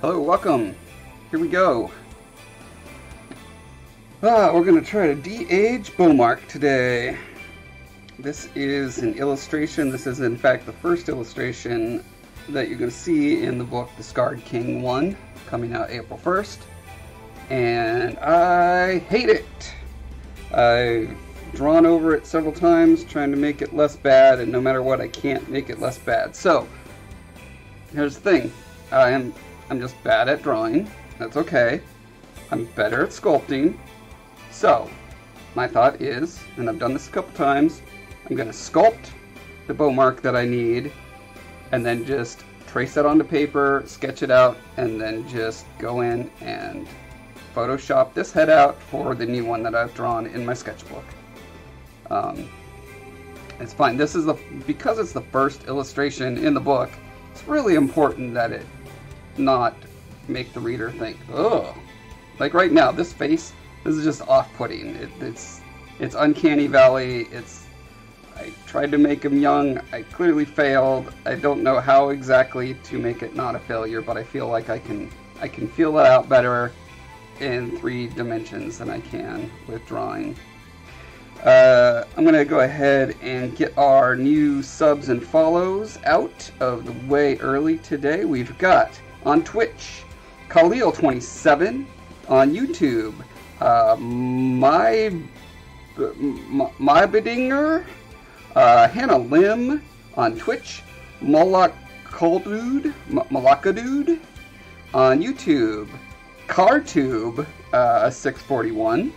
Hello, welcome. Here we go. We're going to try to de-age Bowmark today. This is an illustration. This is in fact the first illustration that you're going to see in the book The Scarred King 1, coming out April 1st. And I hate it. I've drawn over it several times trying to make it less bad, and no matter what I can't make it less bad. So here's the thing. I'm just bad at drawing. That's okay. I'm better at sculpting. So my thought is, and I've done this a couple times, I'm going to sculpt the Bowmark that I need and then just trace it onto paper, sketch it out, and then just go in and Photoshop this head out for the new one that I've drawn in my sketchbook. It's fine. This is because it's the first illustration in the book, it's really important that it not make the reader think, oh, like right now, this face, this is just off-putting. It's uncanny valley. I tried to make him young. I clearly failed. I don't know how exactly to make it not a failure, but I feel like I can feel it out better in 3 dimensions than I can with drawing. I'm going to go ahead and get our new subs and follows out of the way early today. We've got on Twitch, Khalil27, on YouTube, my Bedinger, Hannah Lim on Twitch, Malakadude on YouTube, CarTube 641,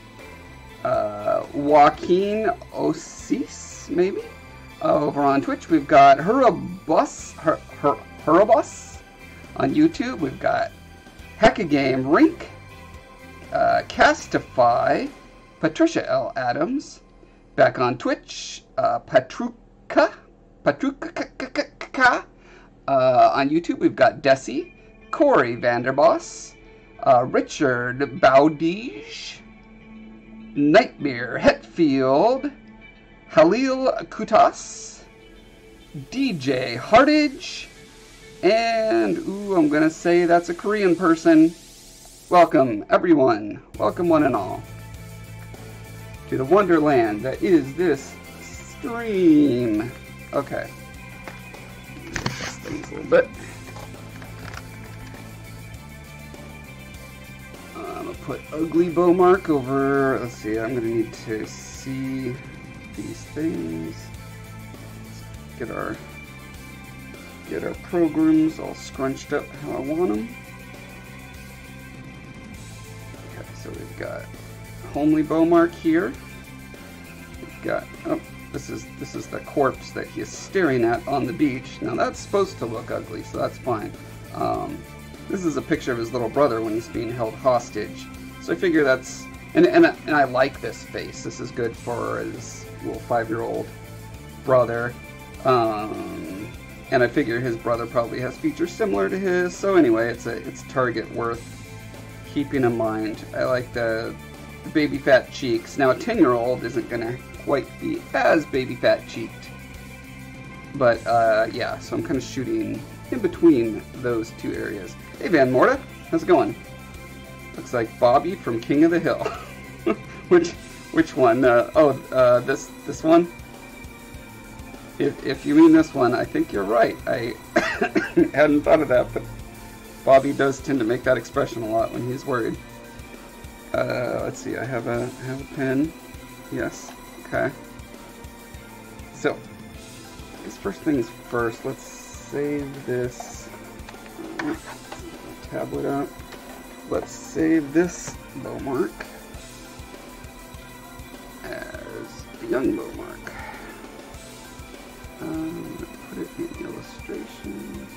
Joaquin Osis, maybe, over on Twitch. We've got Hurabus on YouTube. We've got Heckagame Rink, Castify, Patricia L. Adams, back on Twitch, Patruka on YouTube. We've got Desi, Corey Vanderboss, Richard Bowdige, Nightmare Hetfield, Halil Kutas, DJ Hardage, and I'm gonna say that's a Korean person. Welcome, everyone. Welcome, one and all, to the wonderland that is this stream. Okay. This thing's a little bit. I'm gonna put ugly Bowmark over. Let's see. I'm gonna need to see these things. Let's get our programs all scrunched up how I want them. Okay, so we've got homely Bowmark here. We've got, oh, this is the corpse that he is staring at on the beach. Now that's supposed to look ugly, so that's fine. This is a picture of his little brother when he's being held hostage. So I figure that's, and I like this face. This is good for his little 5-year-old brother. And I figure his brother probably has features similar to his. So anyway, it's target worth keeping in mind. I like the baby fat cheeks. Now a 10-year-old isn't gonna quite be as baby fat cheeked, but yeah, so I'm kind of shooting in between those 2 areas. Hey Van Morta, how's it going? Looks like Bobby from King of the Hill. which one? This one. If you mean this one, I think you're right. I hadn't thought of that, but Bobby does tend to make that expression a lot when he's worried. Let's see, I have a pen. Yes, okay. So, I guess first things first, let's save this tablet up. Let's save this Bowmark as the young Bowmark. Put it in illustrations.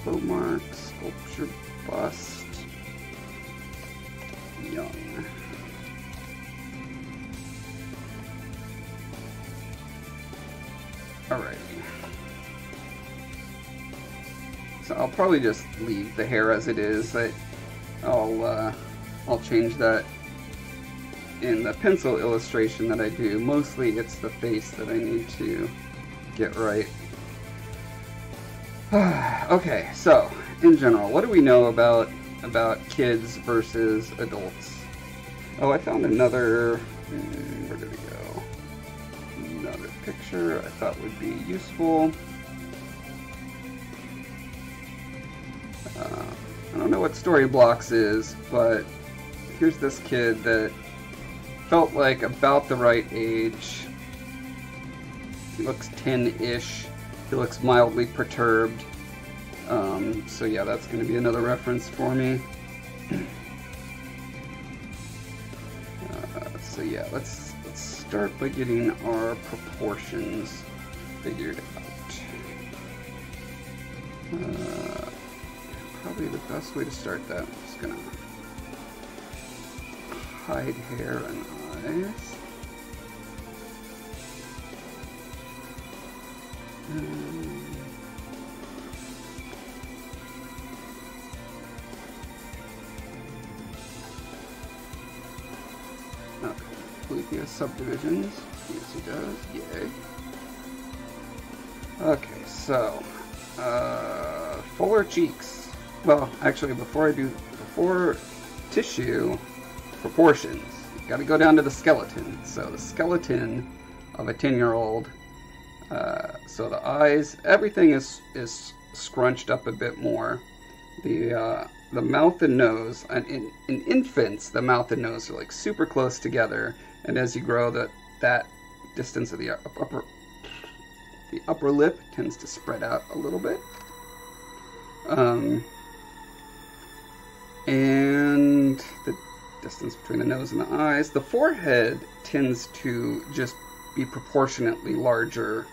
Bowmark, sculpture bust, young. Alrighty. So I'll probably just leave the hair as it is. I'll change that in the pencil illustration that I do. Mostly it's the face that I need to get right. Okay, so in general, what do we know about kids versus adults? Oh, I found another. Where did it go? Another picture I thought would be useful. I don't know what Storyblocks is, but here's this kid that felt like about the right age. He looks 10-ish. He looks mildly perturbed. So yeah, that's going to be another reference for me. So yeah, let's start by getting our proportions figured out. Probably the best way to start that, I'm just gonna hide hair and eyes. Okay, I believe he has subdivisions. Yes, he does. Yay. Okay, so fuller cheeks. Well, actually, before tissue proportions, you got to go down to the skeleton. So the skeleton of a 10-year-old. So the eyes, everything is scrunched up a bit more. The mouth and nose, in infants, the mouth and nose are like super close together, and as you grow, that distance of the upper lip tends to spread out a little bit. And the distance between the nose and the eyes. The forehead tends to just be proportionately larger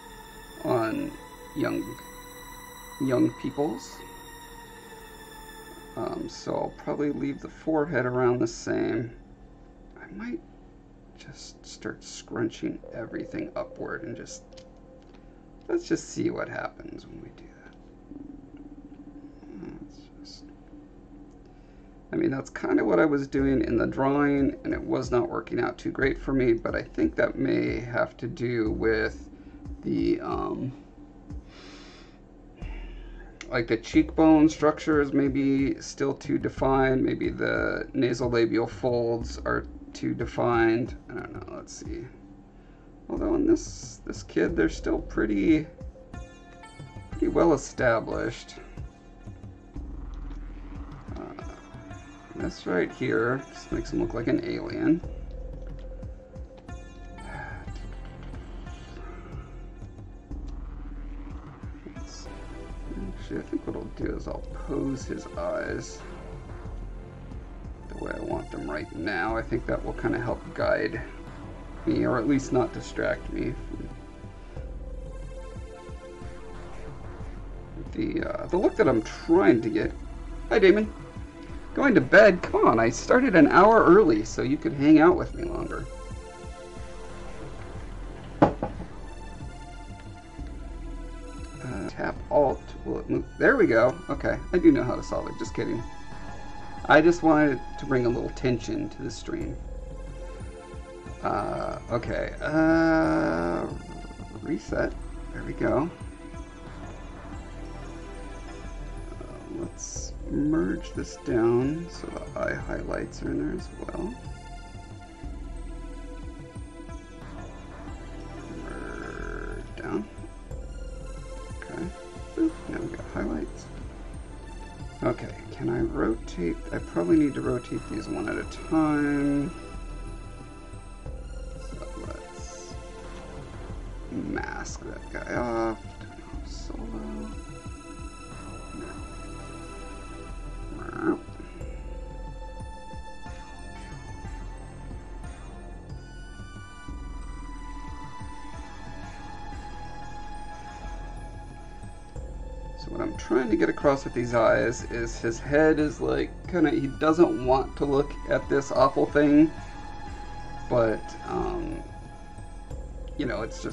on young peoples. So I'll probably leave the forehead around the same. I might just start scrunching everything upward and let's just see what happens when we do that. I mean, that's kind of what I was doing in the drawing, and it was not working out too great for me, but I think that may have to do with the, like the cheekbone structure is maybe still too defined, maybe the nasolabial folds are too defined. I don't know, let's see. Although in this kid, they're still pretty well established. This right here just makes him look like an alien. Actually, I think what I'll do is I'll pose his eyes the way I want them right now. I think that will kind of help guide me, or at least not distract me from the look that I'm trying to get. Hi, Damon. Going to bed? Come on, I started an hour early so you could hang out with me longer. Tap Alt, will it move? There we go. Okay, I do know how to solve it, just kidding. I just wanted to bring a little tension to the stream. Okay, reset. There we go. Let's merge this down so the eye highlights are in there as well. Merge down. Okay. Boop. Now we got highlights. Okay, can I rotate? I probably need to rotate these one at a time. So let's mask that guy off. Turn off solo. So what I'm trying to get across with these eyes is his head is like he doesn't want to look at this awful thing, but you know, it's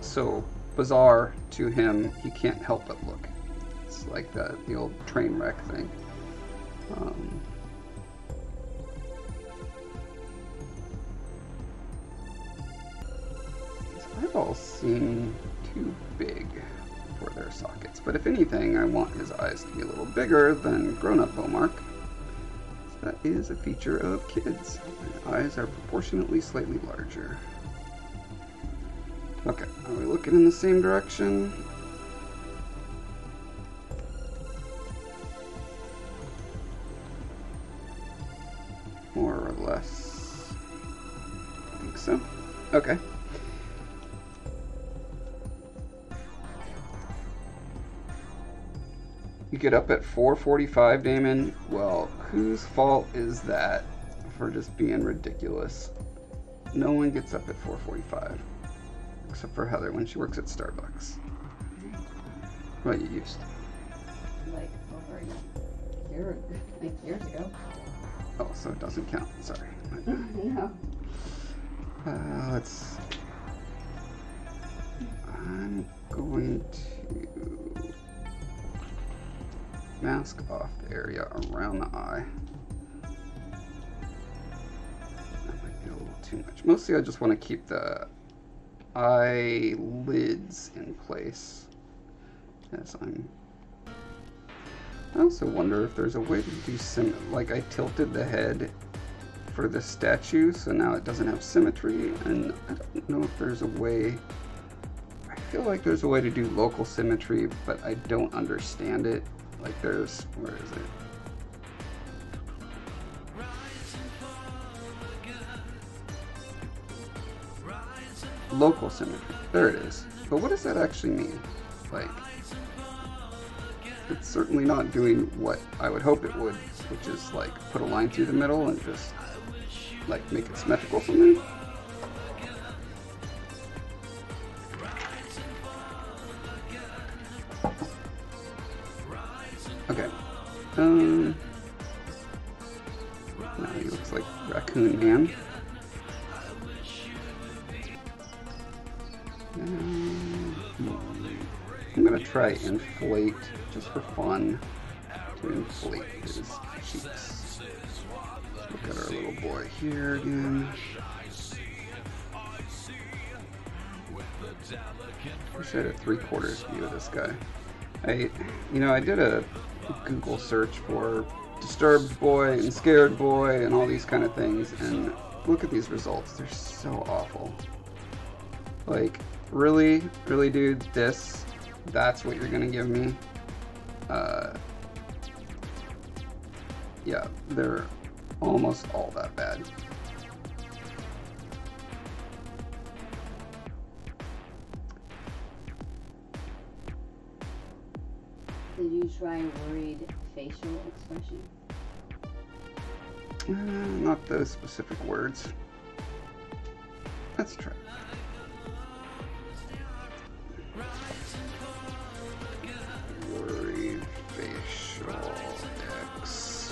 so bizarre to him, he can't help but look. It's like the old train wreck thing. These eyeballs seem too big for their sockets. But if anything, I want his eyes to be a little bigger than grown-up Bowmark. That is a feature of kids. Their eyes are proportionately slightly larger. Okay, are we looking in the same direction? More or less. I think so. Okay. You get up at 4:45, Damon? Well, whose fault is that for just being ridiculous? No one gets up at 4:45. Except for Heather when she works at Starbucks. Well, you used to. Like over a year, like years ago. Oh, so it doesn't count. Sorry. No. Let's. I'm going to mask off the area around the eye. That might be a little too much. Mostly, I just want to keep the eyelids in place. As I also wonder if there's a way to do like I tilted the head for this statue, so now it doesn't have symmetry, and I don't know if there's a way. I feel like there's a way to do local symmetry, but I don't understand it. Like there's, where is it? Local symmetry. There it is. But what does that actually mean? Like, it's certainly not doing what I would hope it would, which is like put a line through the middle and just like make it symmetrical from there. Okay. Now he looks like Raccoon Man. I'm gonna try inflate, just for fun, to inflate his cheeks. Look at our little boy here again. Wish I had a 3/4 view of this guy. I did a Google search for disturbed boy and scared boy and all these kind of things, and look at these results. They're so awful. Like, really, dude, that's what you're gonna give me? Yeah, they're almost all that bad. Did you try worried facial expression? Not those specific words. Let's try. Worried facial expression.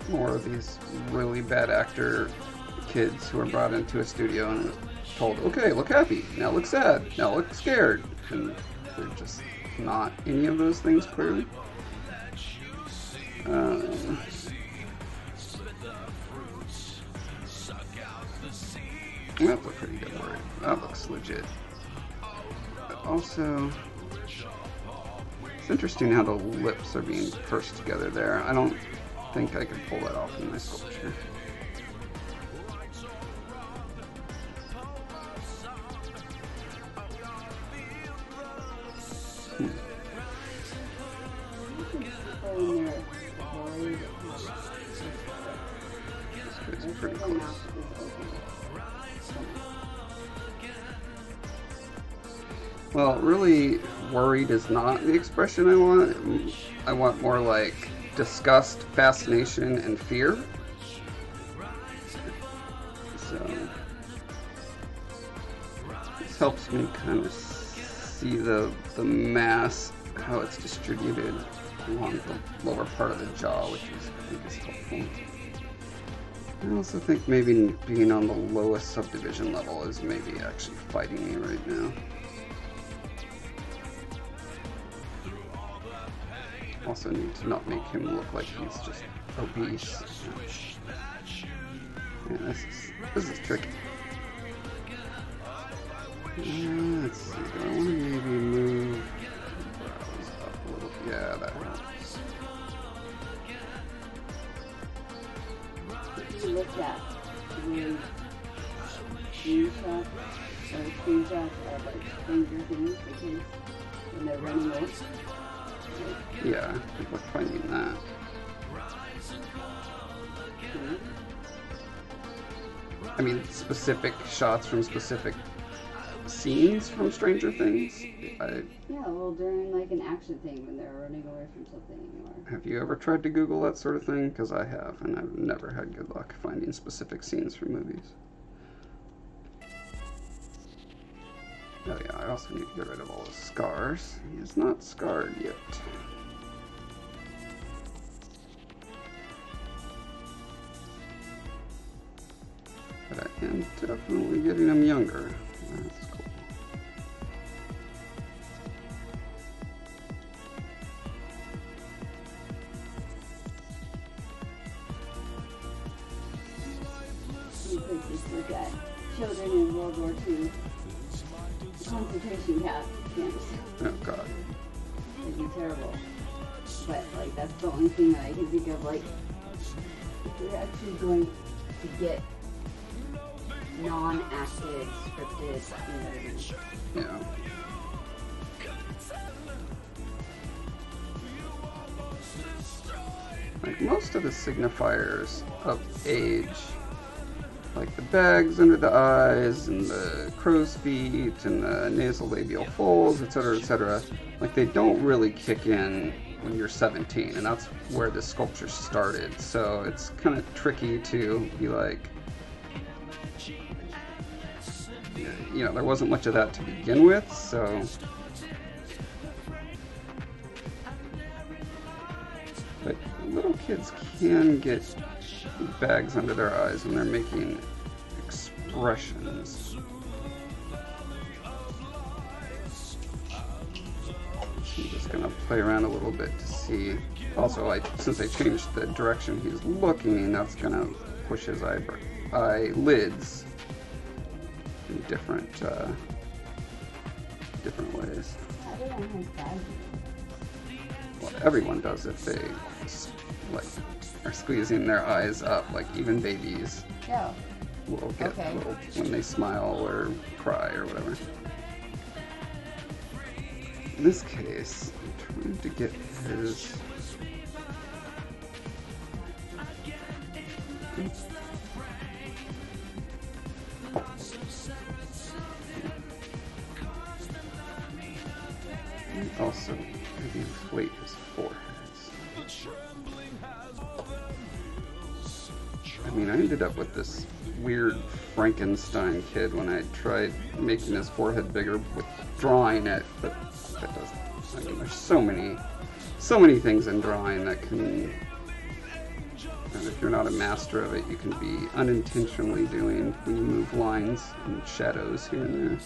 More of these really bad actor kids who are brought into a studio and told, okay, look happy, now look sad, now look scared. And they're just not any of those things, clearly. That's a pretty good word. That looks legit. But also, it's interesting how the lips are being pursed together there. I don't think I could pull that off in my sculpture. This guy's pretty close. Well, really, worried is not the expression I want. I want more like disgust, fascination, and fear. So, this helps me kind of see the mass, how it's distributed along the lower part of the jaw, which I think is helpful. I also think maybe being on the lowest subdivision level is maybe actually fighting me right now. Also need to not make him look like he's just obese. Yeah, this is tricky. Let's see, do I want to maybe move browse up a little? Yeah, that helps. If you look at the screenshots of like Stranger Things, because when they're running away. Yeah, good luck finding that. I mean, specific shots from specific scenes from Stranger Things. Yeah, well, during like an action thing when they're running away from something. Or... Have you ever tried to Google that sort of thing? Because I have, and I've never had good luck finding specific scenes from movies. Oh yeah, I also need to get rid of all the scars. He is not scarred yet. But I am definitely getting him younger. That's cool. You could just look at children in World War II concentration camps. Oh god. It'd be terrible. But like that's the only thing that I can think of. Like if you're actually going to get non-acted, scripted movies. Yeah. Like most of the signifiers of age, like the bags under the eyes and the crow's feet and the nasolabial folds, etc., like they don't really kick in when you're 17, and that's where this sculpture started. So it's kind of tricky to be like, you know, there wasn't much of that to begin with, so. But little kids can get bags under their eyes when they're making expressions. I'm just gonna play around a little bit to see. Also, since I changed the direction he's looking, that's gonna push his eyelids in different ways. How do I have that? Well, everyone does if they like are squeezing their eyes up. Like even babies Yeah. will get little when they smile or cry or whatever. In this case, I'm trying to get his. Also, maybe inflate his foreheads. I mean, I ended up with this weird Frankenstein kid when I tried making his forehead bigger with drawing it, but that doesn't. I mean, there's so many things in drawing that can. And if you're not a master of it, you can be unintentionally doing when you move lines and shadows here and there.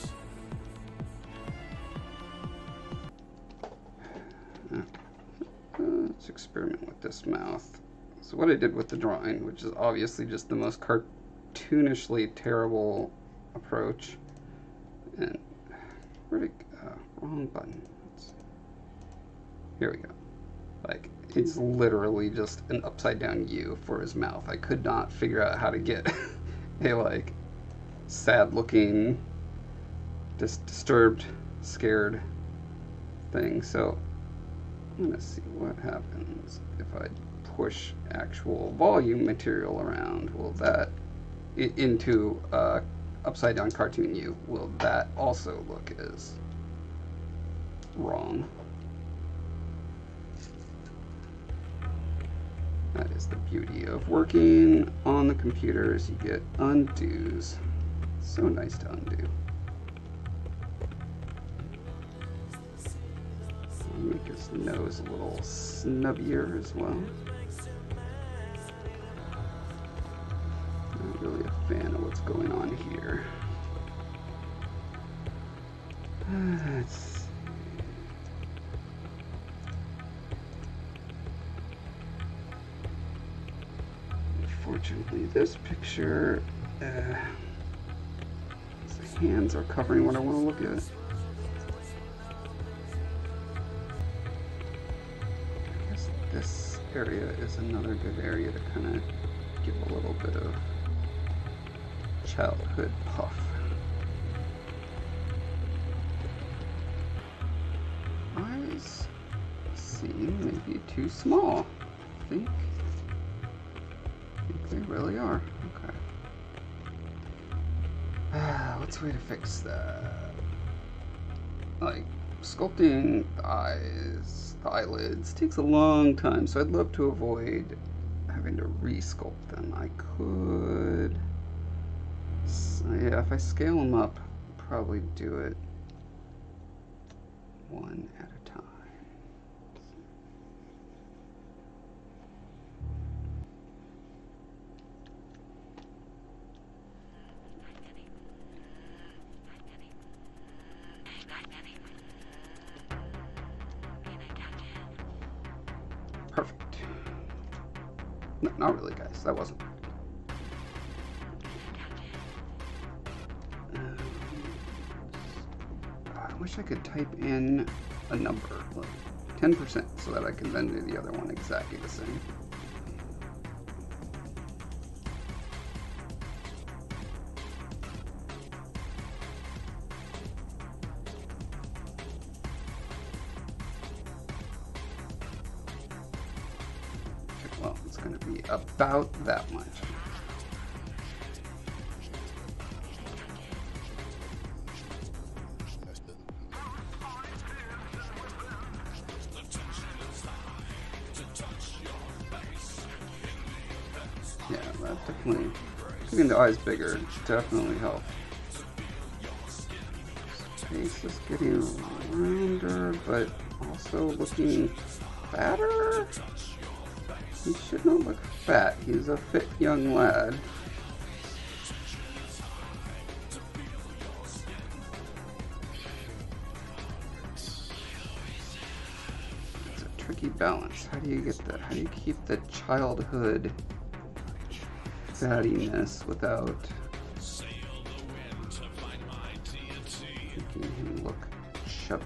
Let's experiment with this mouth. So what I did with the drawing, which is obviously just the most cartoonishly terrible approach, and where'd it go? Wrong button. Here we go. Like, it's literally just an upside down U for his mouth. I could not figure out how to get a like sad looking, just disturbed, scared thing. So I'm gonna see what happens if I push actual volume material around. Will that into upside down cartoon U? Will that also look as wrong? That is the beauty of working on the computers. You get undos. So nice to undo. Make his nose a little snubbier as well. Not really a fan of what's going on here. Let's see. Unfortunately, this picture, let's see. hands are covering what I want to look at. I guess this area is another good area to kind of give a little bit of childhood puff. Eyes seem maybe too small. I think they really are. Okay. What's a way to fix that? Like, sculpting the eyes, the eyelids, takes a long time, so I'd love to avoid having to re-sculpt them. I could... yeah, if I scale them up, I'll probably do it one at a time. Perfect. No, not really, guys. That wasn't. I wish I could type in a number, like 10%, so that I can then do the other one exactly the same. Okay, well, it's going to be about that much. Yeah, that definitely, making the eyes bigger definitely helps. Face is getting rounder, but also looking fatter. He should not look fat. He's a fit young lad. It's a tricky balance. How do you get that? How do you keep the childhood fattiness without making him look chubby?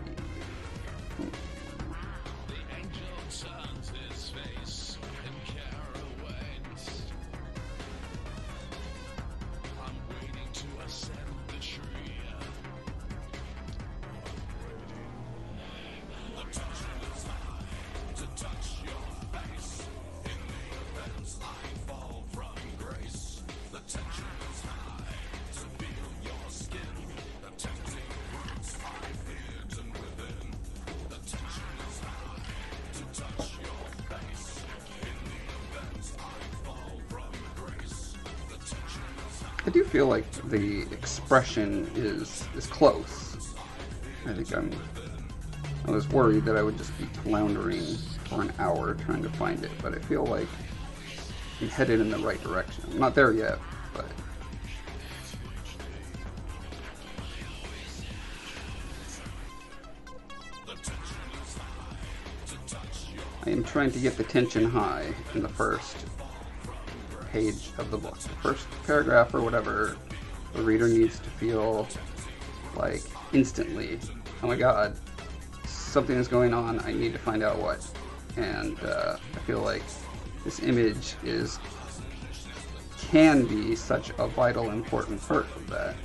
I do feel like the expression is close. I was worried that I would just be floundering for an hour trying to find it, but I feel like I'm headed in the right direction. I'm not there yet, but I am trying to get the tension high in the first page of the book. The first paragraph or whatever, the reader needs to feel like instantly, oh my god, something is going on, I need to find out what. And I feel like this image can be such a vital, important part of that.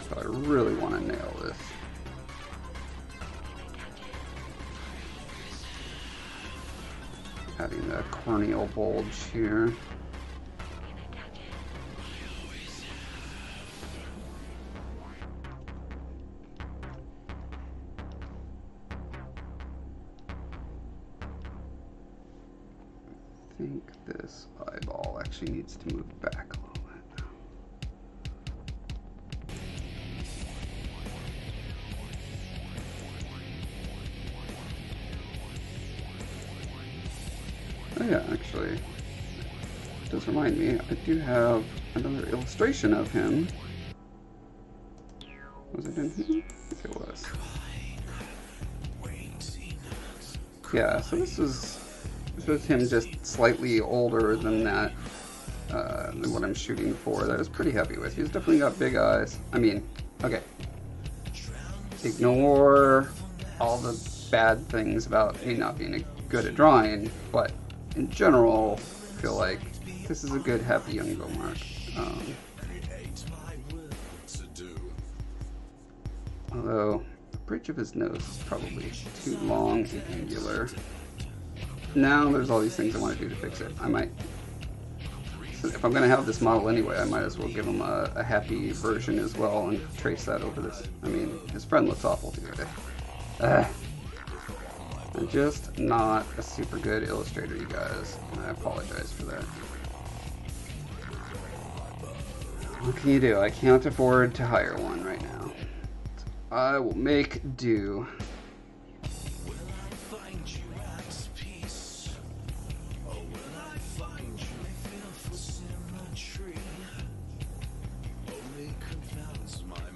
So I really want to nail this. Having the corneal bulge here. I think this eyeball actually needs to move back a little bit. Oh yeah, actually, it does remind me, I do have another illustration of him. Was it in here? I think it was. Yeah, so this was him just slightly older than that than what I'm shooting for. That is pretty happy with. He's definitely got big eyes. I mean, okay. Ignore all the bad things about me not being good at drawing, but in general, I feel like this is a good, happy young Bowmark. Although the bridge of his nose is probably too long and angular. Now there's all these things I want to do to fix it. I might, if I'm going to have this model anyway, I might as well give him a happy version as well and trace that over this. I mean, his friend looks awful too. I'm just not a super good illustrator, you guys, and I apologize for that. What can you do? I can't afford to hire one right now. I will make do.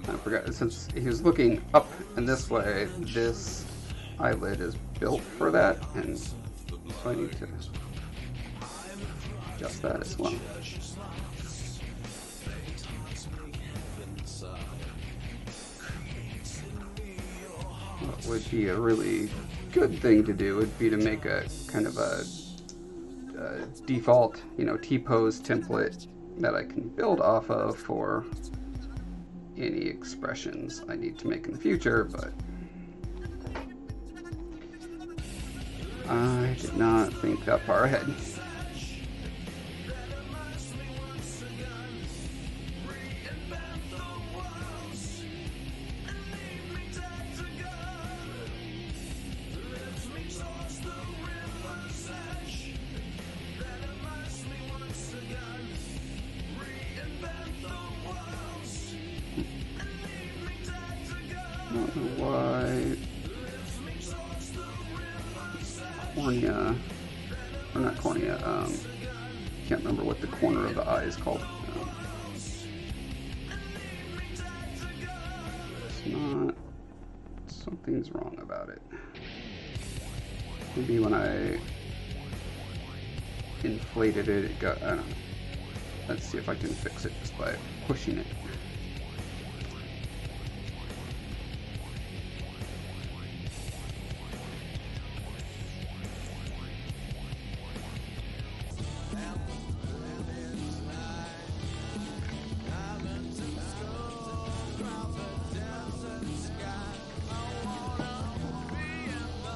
I forgot, since he was looking up and this way, this eyelid is built for that, and so I need to adjust that as well. What would be a really good thing to do would be to make a kind of a default, you know, T-pose template that I can build off of for any expressions I need to make in the future, but I did not think that far ahead. I don't know why cornea, or not cornea, can't remember what the corner of the eye is called. It's not, something's wrong about it. Maybe when I inflated it, it got, I don't know. Let's see if I can fix it just by pushing it.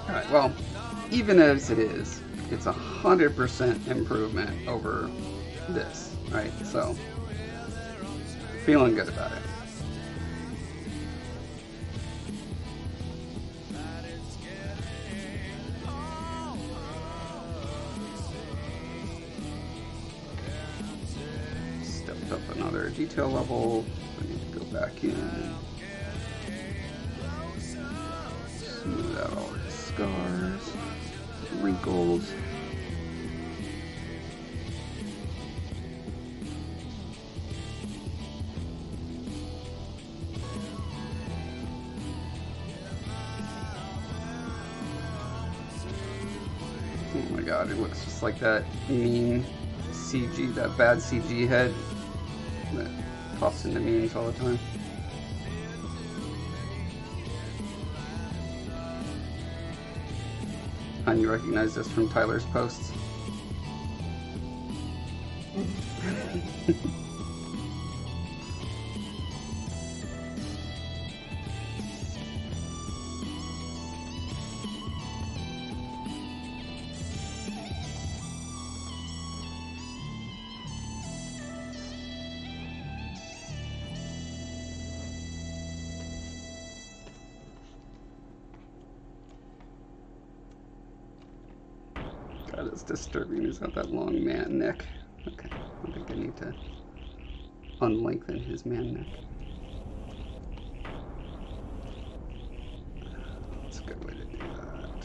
Alright, well, even as it is, it's 100% improvement over this, right? So, feeling good about it. Stepped up another detail level. I need to go back in. Smooth out all the scars, wrinkles. Oh my god, it looks just like that meme CG, that bad CG head that pops into memes all the time. And you recognize this from Tyler's posts. God, it's disturbing. He's got that long man neck. Okay, I don't think I need to unlengthen his man neck. That's a good way to do that.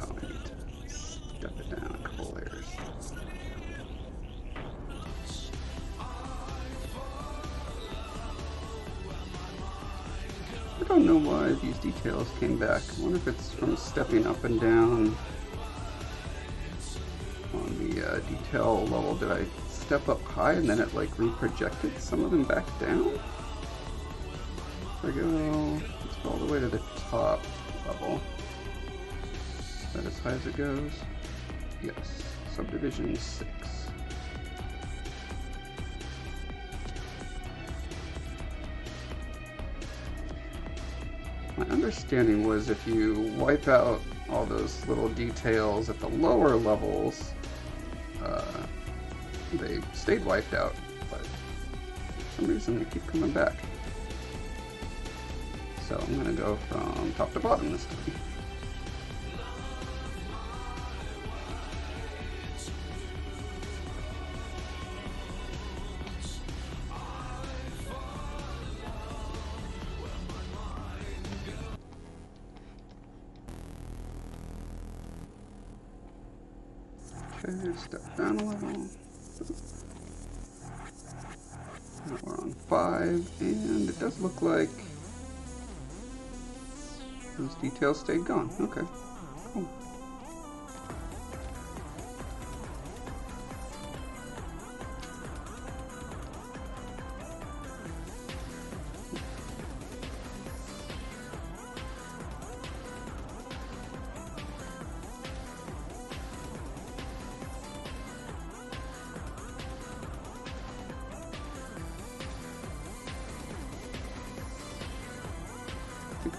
Oh, I need to step it down a couple layers. don't know why these details came back. I wonder if it's from stepping up and down on the detail level. Did I step up high and then it like reprojected some of them back down? There we go. Let's go all the way to the top level. Is that as high as it goes? Yes. Subdivision 6. My understanding was if you wipe out all those little details at the lower levels, they stayed wiped out, but for some reason they keep coming back. So I'm going to go from top to bottom this time. Okay, step down a level. Now we're on 5, and it does look like those details stayed gone. Okay, cool.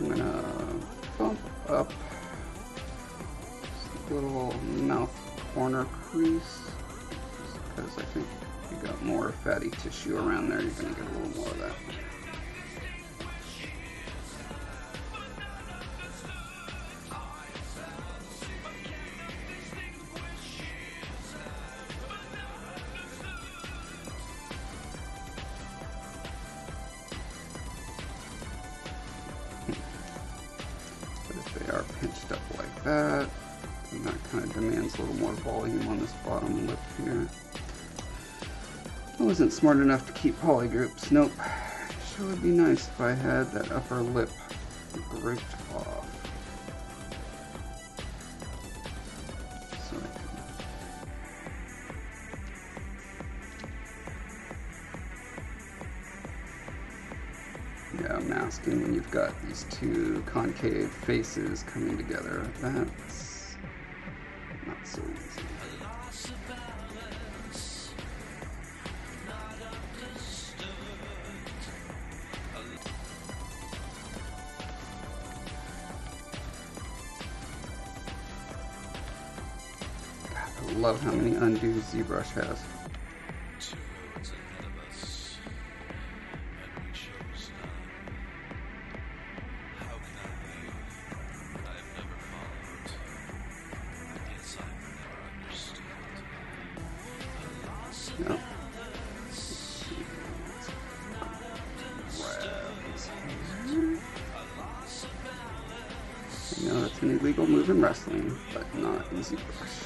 I'm gonna bump up this little mouth corner crease, just because I think if you got more fatty tissue around there, you're gonna get a little more of that. Pinched up like that, and that kind of demands a little more volume on this bottom lip here. I wasn't smart enough to keep polygroups. Nope. Sure would be nice if I had that upper lip grouped off. So yeah, masking when you've got these two concave faces coming together. That's not so easy. God, I love how many undos ZBrush has. Yep. I know that's an illegal move in wrestling, but not in ZBrush.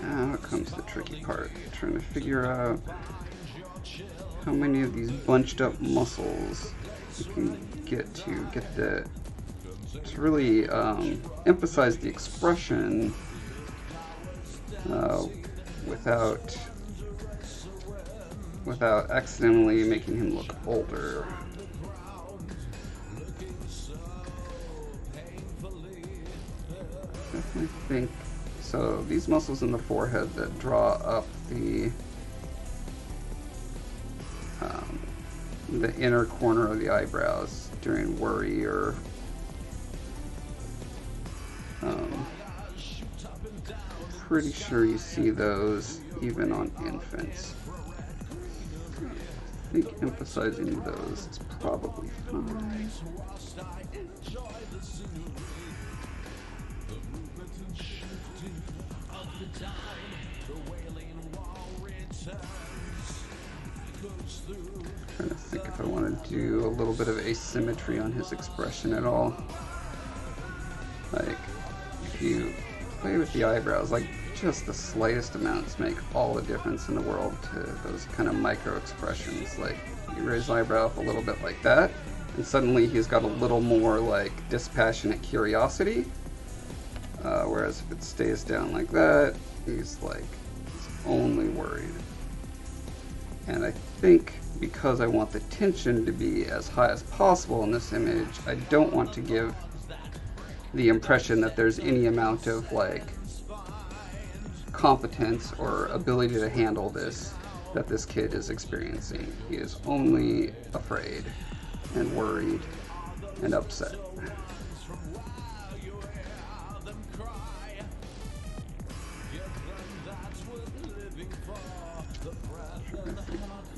Now comes the tricky part, trying to figure out how many of these bunched up muscles you can get to really emphasize the expression without accidentally making him look older. Definitely think so. These muscles in the forehead that draw up the inner corner of the eyebrows during worry or pretty sure you see those even on infants. I think emphasizing those is probably fine. Trying to think if I want to do a little bit of asymmetry on his expression at all. Like, if you play with the eyebrows, like just the slightest amounts make all the difference in the world to those kind of micro expressions. Like, you raise the eyebrow up a little bit like that, and suddenly he's got a little more like dispassionate curiosity. Whereas if it stays down like that, he's only worried. And I think because I want the tension to be as high as possible in this image, I don't want to give the impression that there's any amount of like competence or ability to handle this that this kid is experiencing. He is only afraid and worried and upset.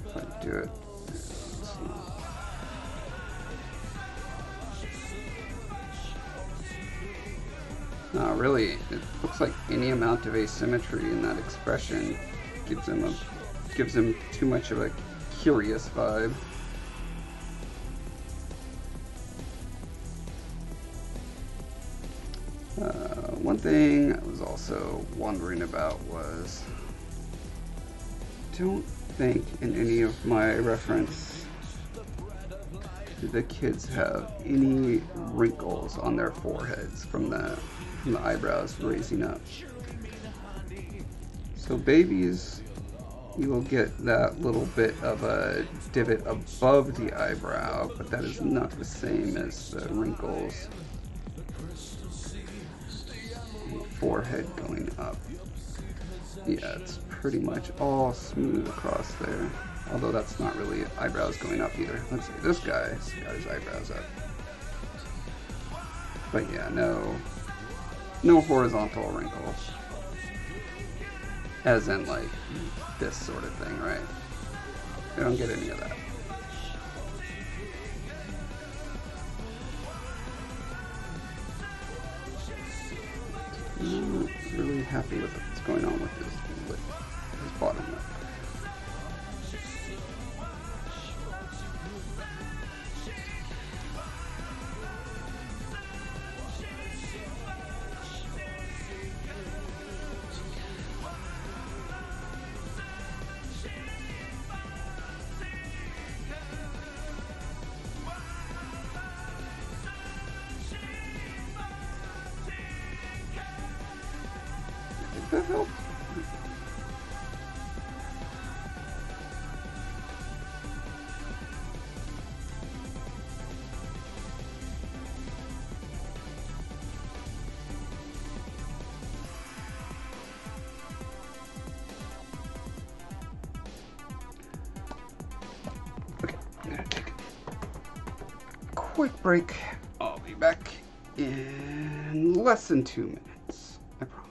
If I do it, no, really, it looks like any amount of asymmetry in that expression gives him too much of a curious vibe. One thing I was also wondering about was, I don't think in any of my reference the kids have any wrinkles on their foreheads from the eyebrows raising up. So babies, you will get that little bit of a divot above the eyebrow, but that is not the same as the wrinkles and forehead going up. Yeah, it's pretty much all smooth across there. Although that's not really eyebrows going up either. Let's see, this guy's got his eyebrows up. But yeah, no horizontal wrinkles. As in like this sort of thing, right? I don't get any of that. I'm not really happy with what's going on with his bottom lip. That help? Okay, I'm gonna take a quick break. I'll be back in less than 2 minutes, I promise.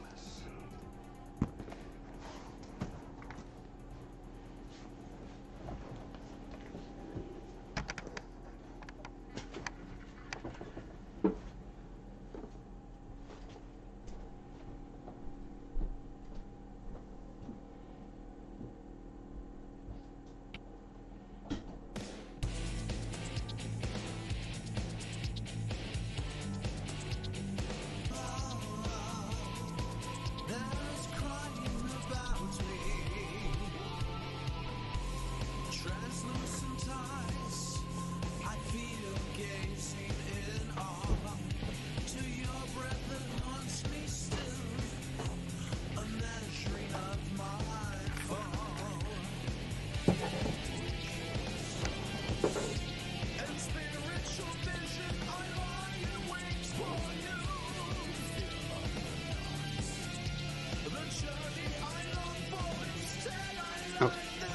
Oh,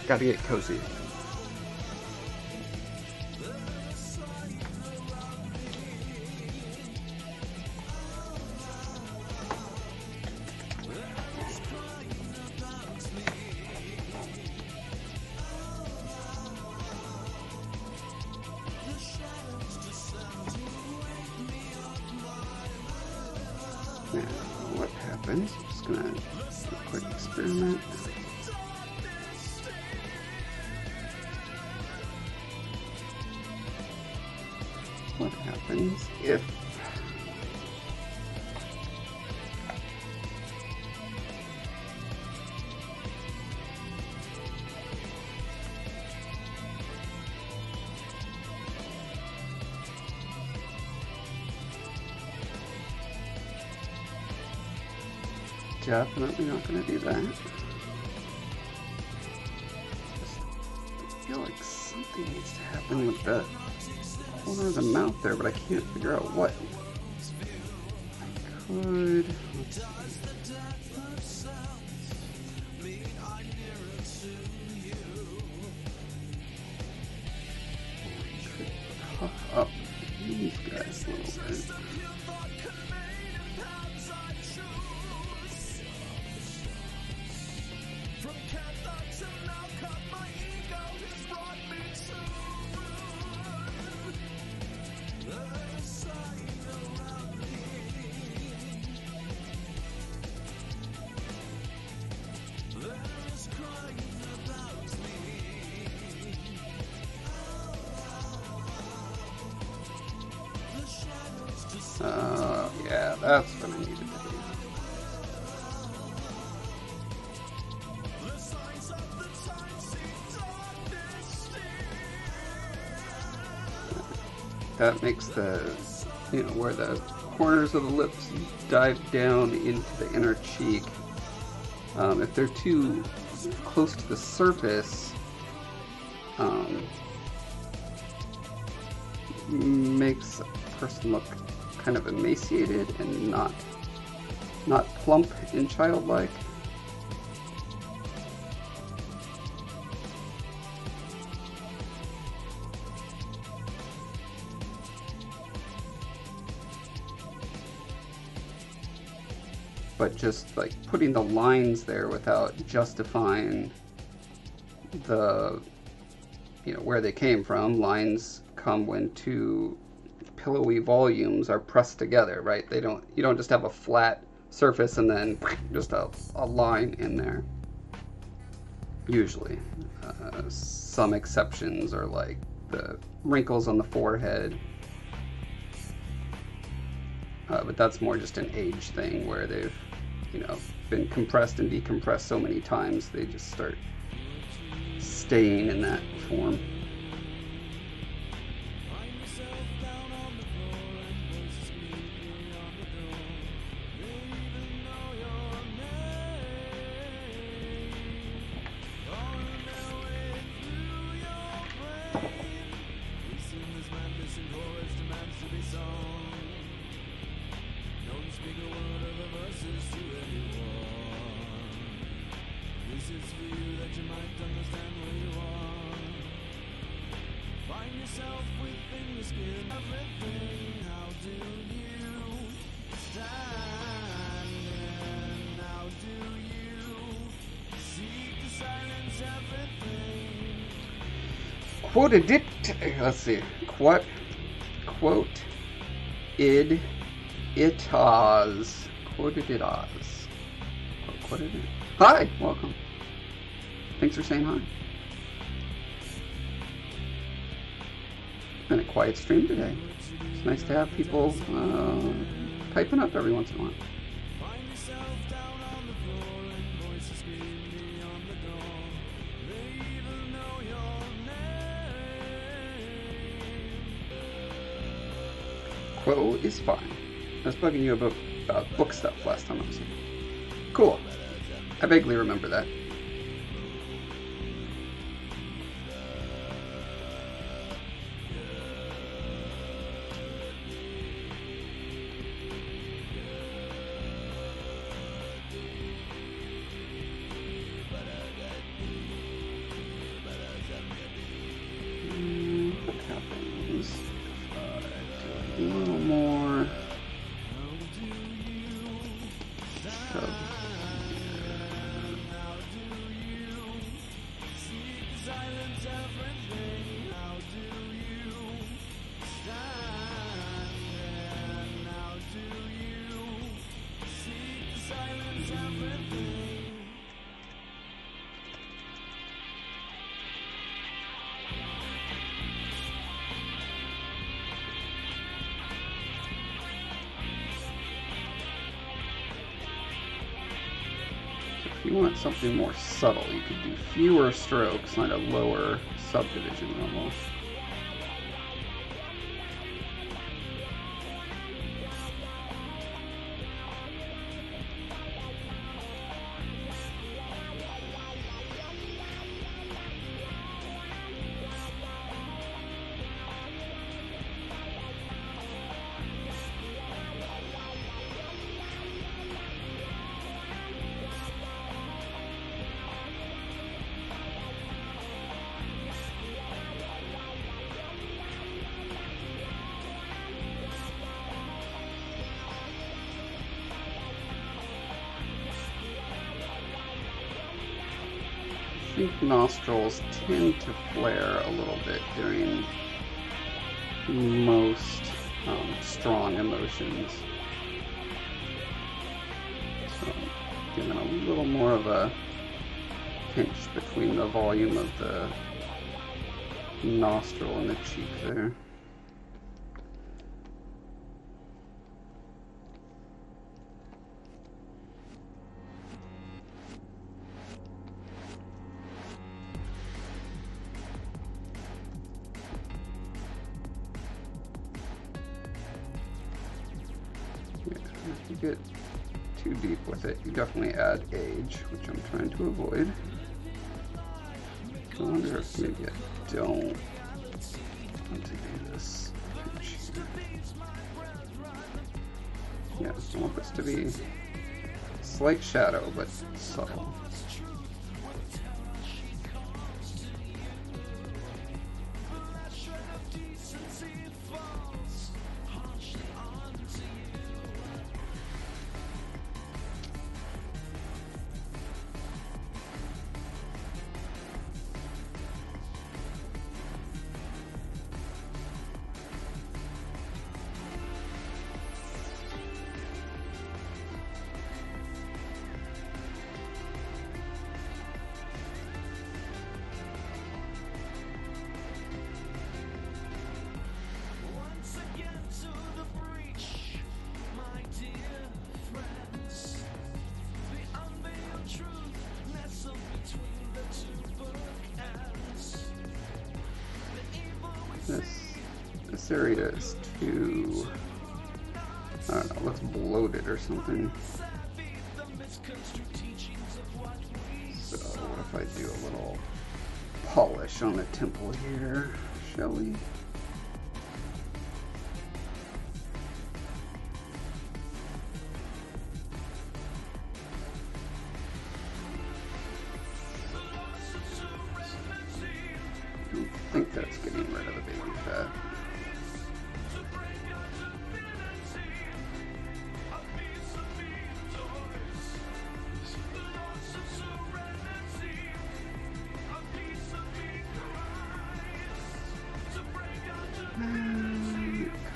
gotta get cozy. Now, what happens? I'm just gonna do a quick experiment. happens if definitely not going to do that. I feel like something needs to happen with the corner of the mouth there, but I can't figure out what. I could. Let's see. Could puff up these guys a little bit. Yeah, that's what I needed to do. That makes the, where the corners of the lips dive down into the inner cheek. If they're too close to the surface, makes a person look kind of emaciated and not plump and childlike. But just like putting the lines there without justifying the, where they came from. Lines come when two pillowy volumes are pressed together, right? You don't just have a flat surface and then just a line in there. Usually. Some exceptions are like the wrinkles on the forehead. But that's more just an age thing where they've, been compressed and decompressed so many times they just start staying in that form. Quoted it. Let's see. Quote id it as. Quoted it as. Quoted it. Hi, welcome. Thanks for saying hi. It's been a quiet stream today. It's nice to have people piping up every once in a while. Quo is fine. I was bugging you about book stuff last time I was here. Cool. I vaguely remember that. What happens if I do a little more shove you want something more subtle, you could do fewer strokes on a lower subdivision level. I think nostrils tend to flare a little bit during most strong emotions. So giving a little more of a pinch between the volume of the nostril and the cheek there. If you get too deep with it, you definitely add age, which I'm trying to avoid. I wonder if maybe I don't want to do this. Yeah, I want this to be slight shadow, but subtle. This area is too, I don't know, it looks bloated or something. So what if I do a little polish on the temple here, shall we? I think that's getting rid of the baby fat.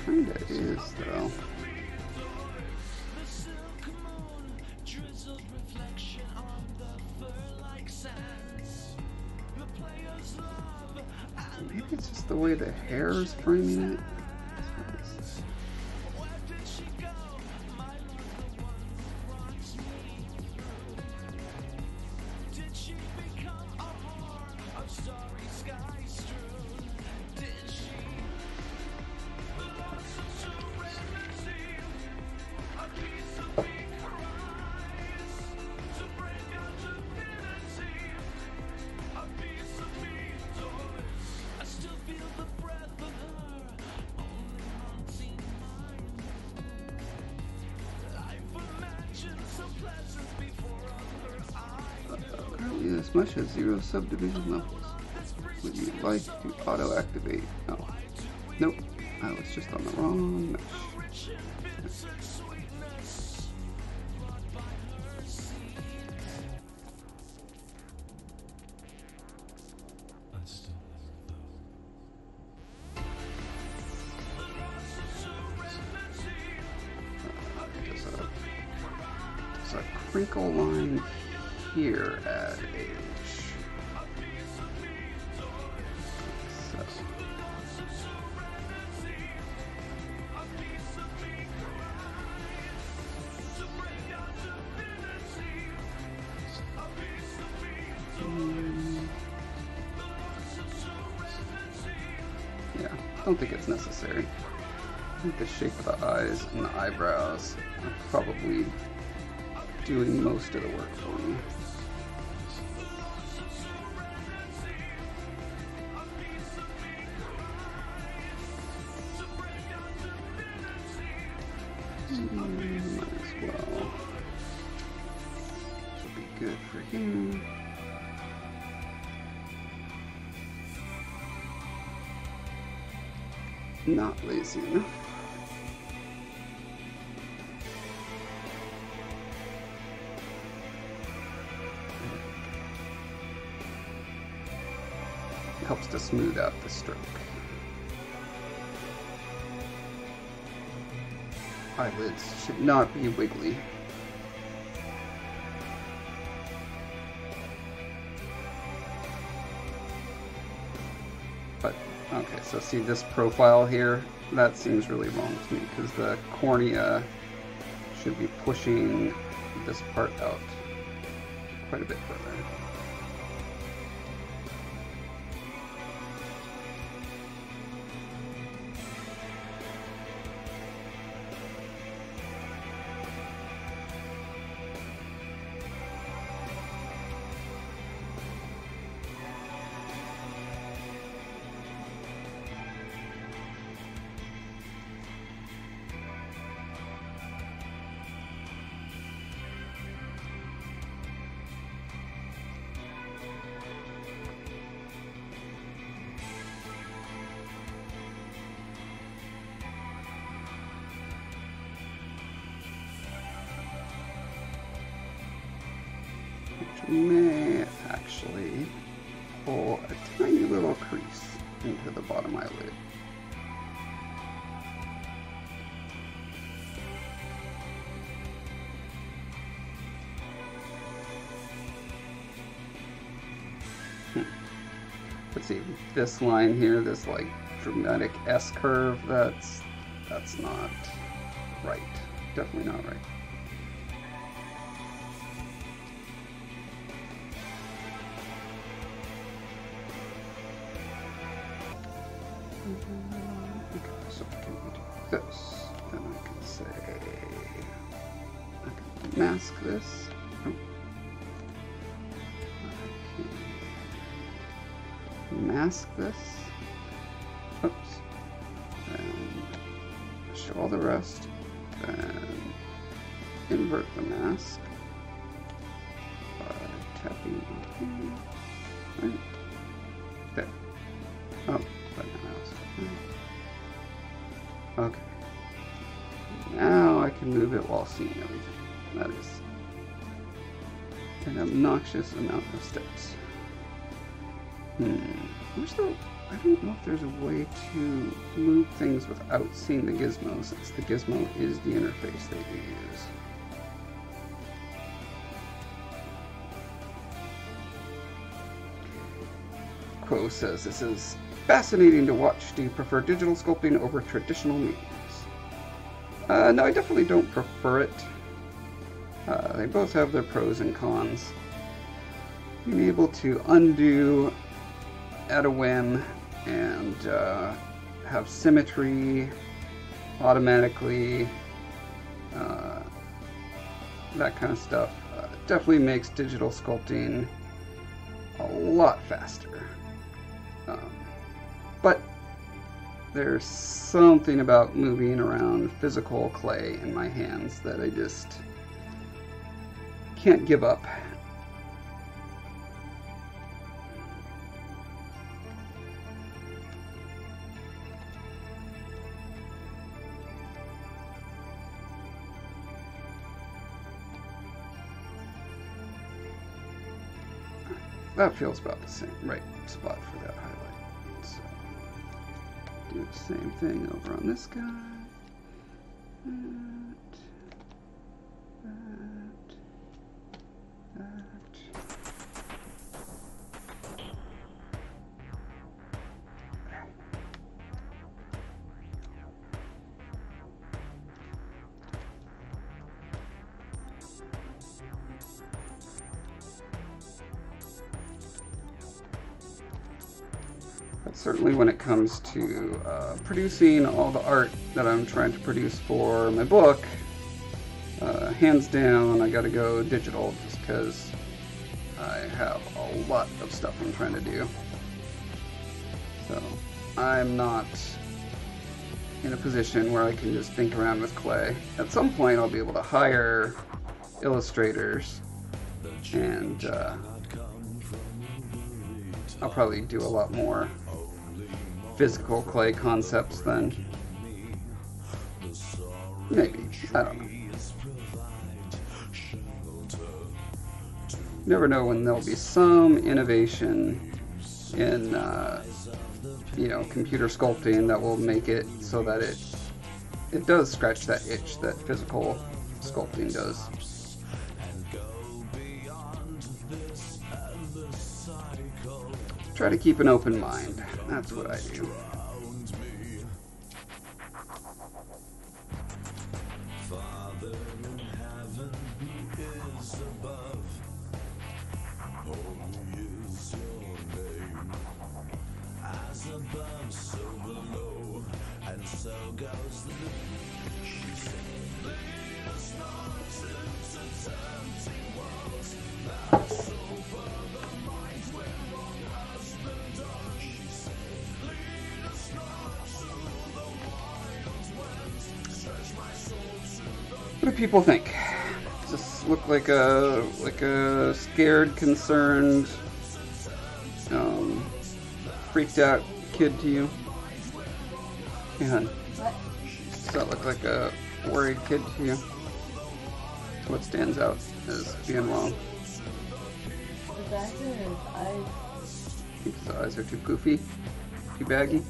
Kinda is though. Maybe it's just the way the hair is framing it. This mesh has 0 subdivision levels. Would you like to auto-activate? No. Nope. I was just on the wrong mesh. There's a crinkle line here at age. don't think it's necessary. I think the shape of the eyes and the eyebrows are probably doing most of the work for me. Might as well. This will be good for him. Not lazy enough. Helps to smooth out the stroke. Eyelids should not be wiggly. But, okay, so see this profile here? That seems really wrong to me because the cornea should be pushing this part out quite a bit further. May actually pull a tiny little crease into the bottom eyelid. Let's see, this line here, this like dramatic S curve, that's not right. Definitely not right. Okay, so can we do this? Then I can say, I can mask this. Oh. I can mask this. Oops. And show all the rest. Then invert the mask by tapping on here. Right. There. Oh. Okay. Now I can move it while seeing everything. That is an obnoxious amount of steps. I don't know if there's a way to move things without seeing the gizmo, since the gizmo is the interface that you use. Quo says, this is fascinating to watch. Do you prefer digital sculpting over traditional mediums? No, I definitely don't prefer it. They both have their pros and cons. Being able to undo at a whim and have symmetry automatically, that kind of stuff, definitely makes digital sculpting a lot faster. But there's something about moving around physical clay in my hands that I just can't give up. That feels about the same, right spot for that highlight. So, do the same thing over on this guy. That. But certainly when it comes to producing all the art that I'm trying to produce for my book, hands down, I gotta go digital just because I have a lot of stuff I'm trying to do. So I'm not in a position where I can just think around with clay. At some point I'll be able to hire illustrators, and I'll probably do a lot more physical clay concepts then. Maybe. I don't know. You never know when there'll be some innovation in you know, computer sculpting that will make it so that it does scratch that itch that physical sculpting does. Try to keep an open mind. That's what I do. What do people think? Does this look like a scared, concerned, freaked out kid to you? Yeah. What? Does that look like a worried kid to you? What stands out as being wrong? The fact that his eyes. I think his eyes are too goofy, too baggy.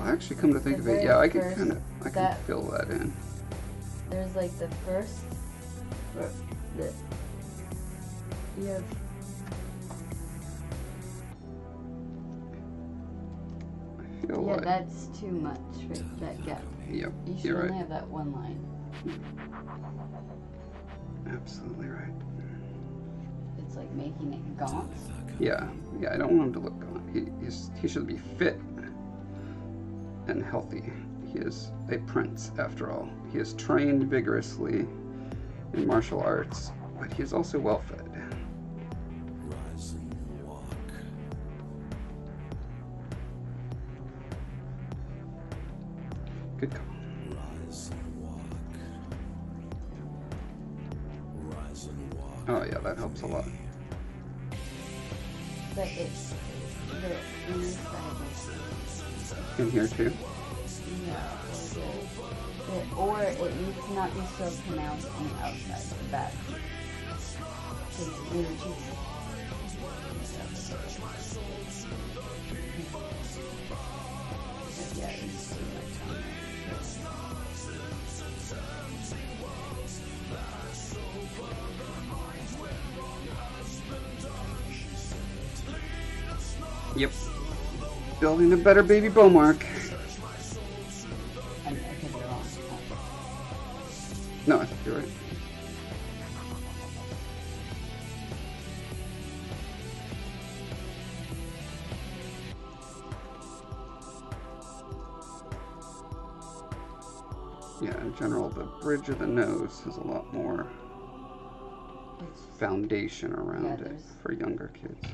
Actually, come to think of it, yeah, I can fill that in. There's like the first, you have. I feel like that's too much, right? That gap. Yep, You should you're only right. have that one line. Absolutely right. It's like making it gaunt. Yeah, I don't want him to look gaunt. He should be fit and healthy. He is a prince, after all. He is trained vigorously in martial arts, but he is also well fed. Good call. Oh yeah, that helps a lot. But it's the inside. In here too? Yeah, or it needs to not be so pronounced on the outside, the back. Because your cheeks. Yeah, it's too much on there. Yep. Building a better baby Bowmark. I could be wrong. No, I think you're right. Yeah, in general, the bridge of the nose has a lot more foundation around it for younger kids.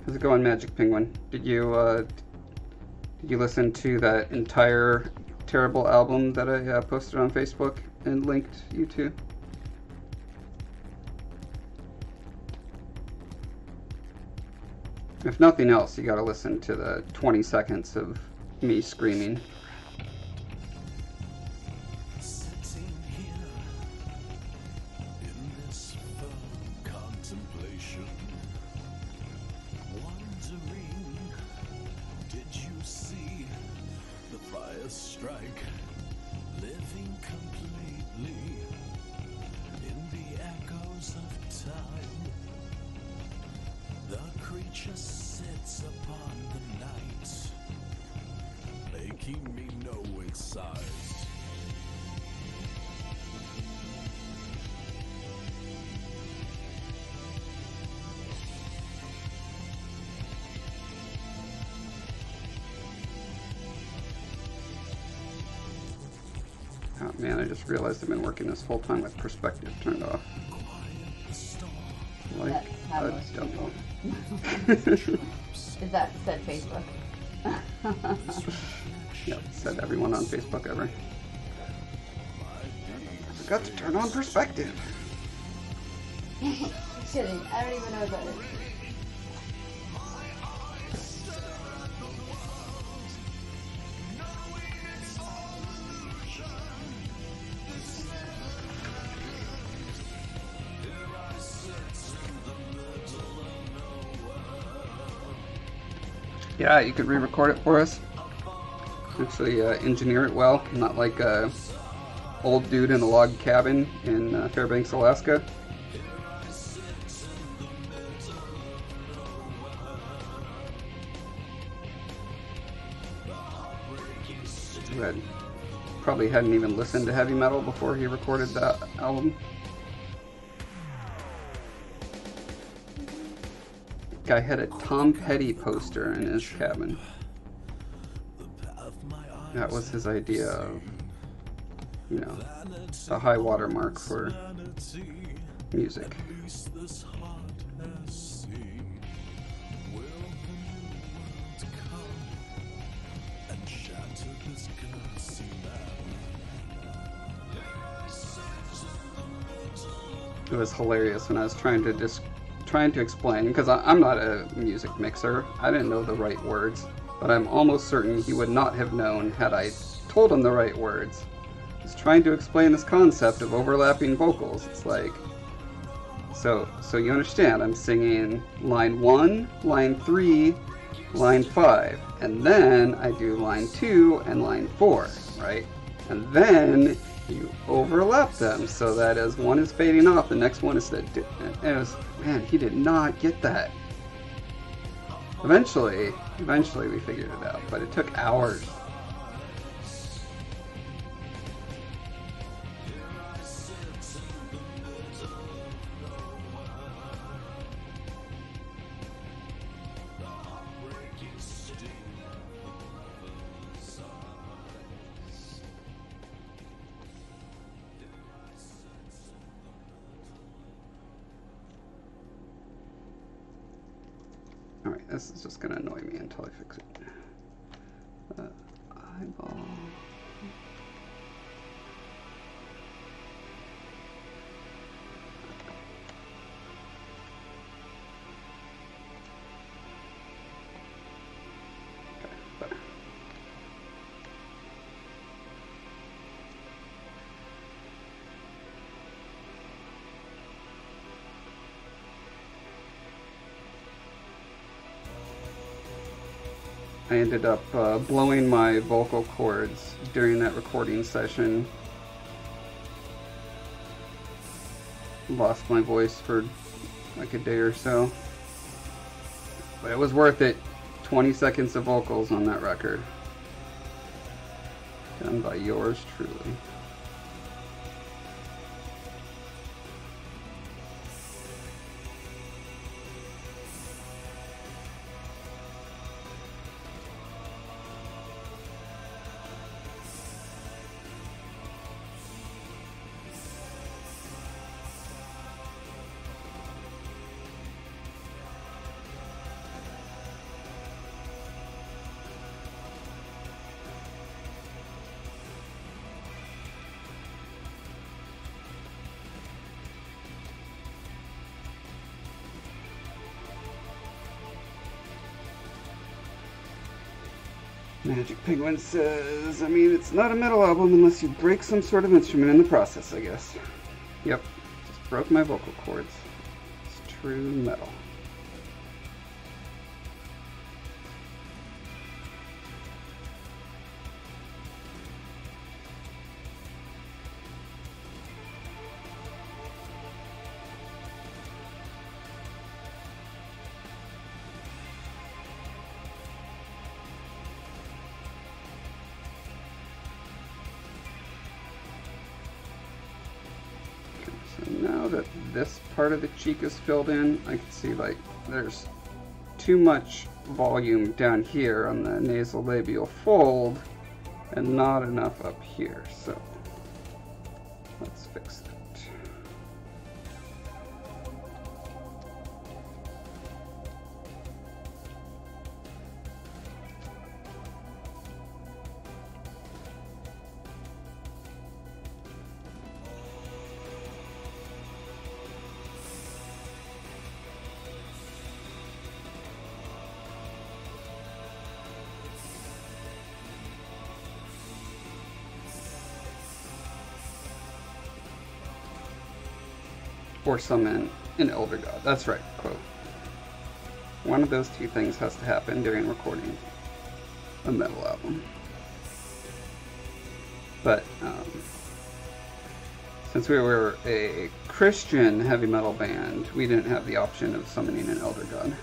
How's it going, Magic Penguin? Did you listen to that entire terrible album that I posted on Facebook and linked you to? If nothing else, you gotta listen to the 20 seconds of me screaming. Just sits upon the night, making me know Oh man, I just realized I've been working this whole time with perspective turned off. Like a dummy. Is that said Facebook? Yep, said everyone on Facebook ever. I forgot to turn on perspective. Kidding, I don't even know what that is. Yeah, you could re-record it for us. Actually, engineer it well, not like a old dude in a log cabin in Fairbanks, Alaska. Who probably hadn't even listened to heavy metal before he recorded that album. Guy had a Tom Petty poster in his cabin. That was his idea of, you know, the high water mark for music. It was hilarious when I was trying to explain, because I'm not a music mixer. I didn't know the right words, but I'm almost certain he would not have known had I told him the right words. I was trying to explain this concept of overlapping vocals. It's like, so you understand, I'm singing line 1, line 3, line 5, and then I do line 2 and line 4, right? And then you overlap them so that as one is fading off, the next one is man, he did not get that. Eventually we figured it out, but it took hours. Alright, this is just going to annoy me until I fix it. Eyeball. Okay, better. I ended up blowing my vocal cords during that recording session. Lost my voice for like a day or so. But it was worth it. 20 seconds of vocals on that record. Done by yours truly. Magic Penguin says, I mean, it's not a metal album unless you break some sort of instrument in the process, I guess. Yep, just broke my vocal cords. It's true metal. now that this part of the cheek is filled in, I can see like there's too much volume down here on the nasolabial fold and not enough up here. So let's fix it. Or summon an Elder God. That's right, quote. One of those two things has to happen during recording a metal album. But since we were a Christian heavy metal band, we didn't have the option of summoning an Elder God.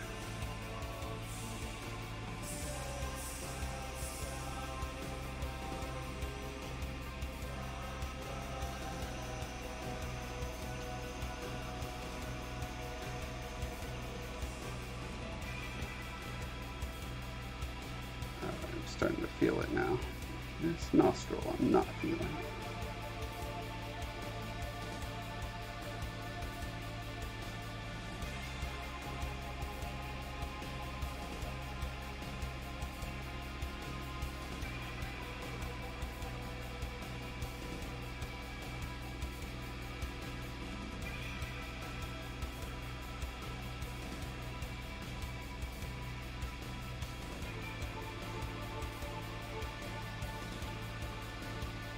Starting to feel it now. This nostril I'm not feeling.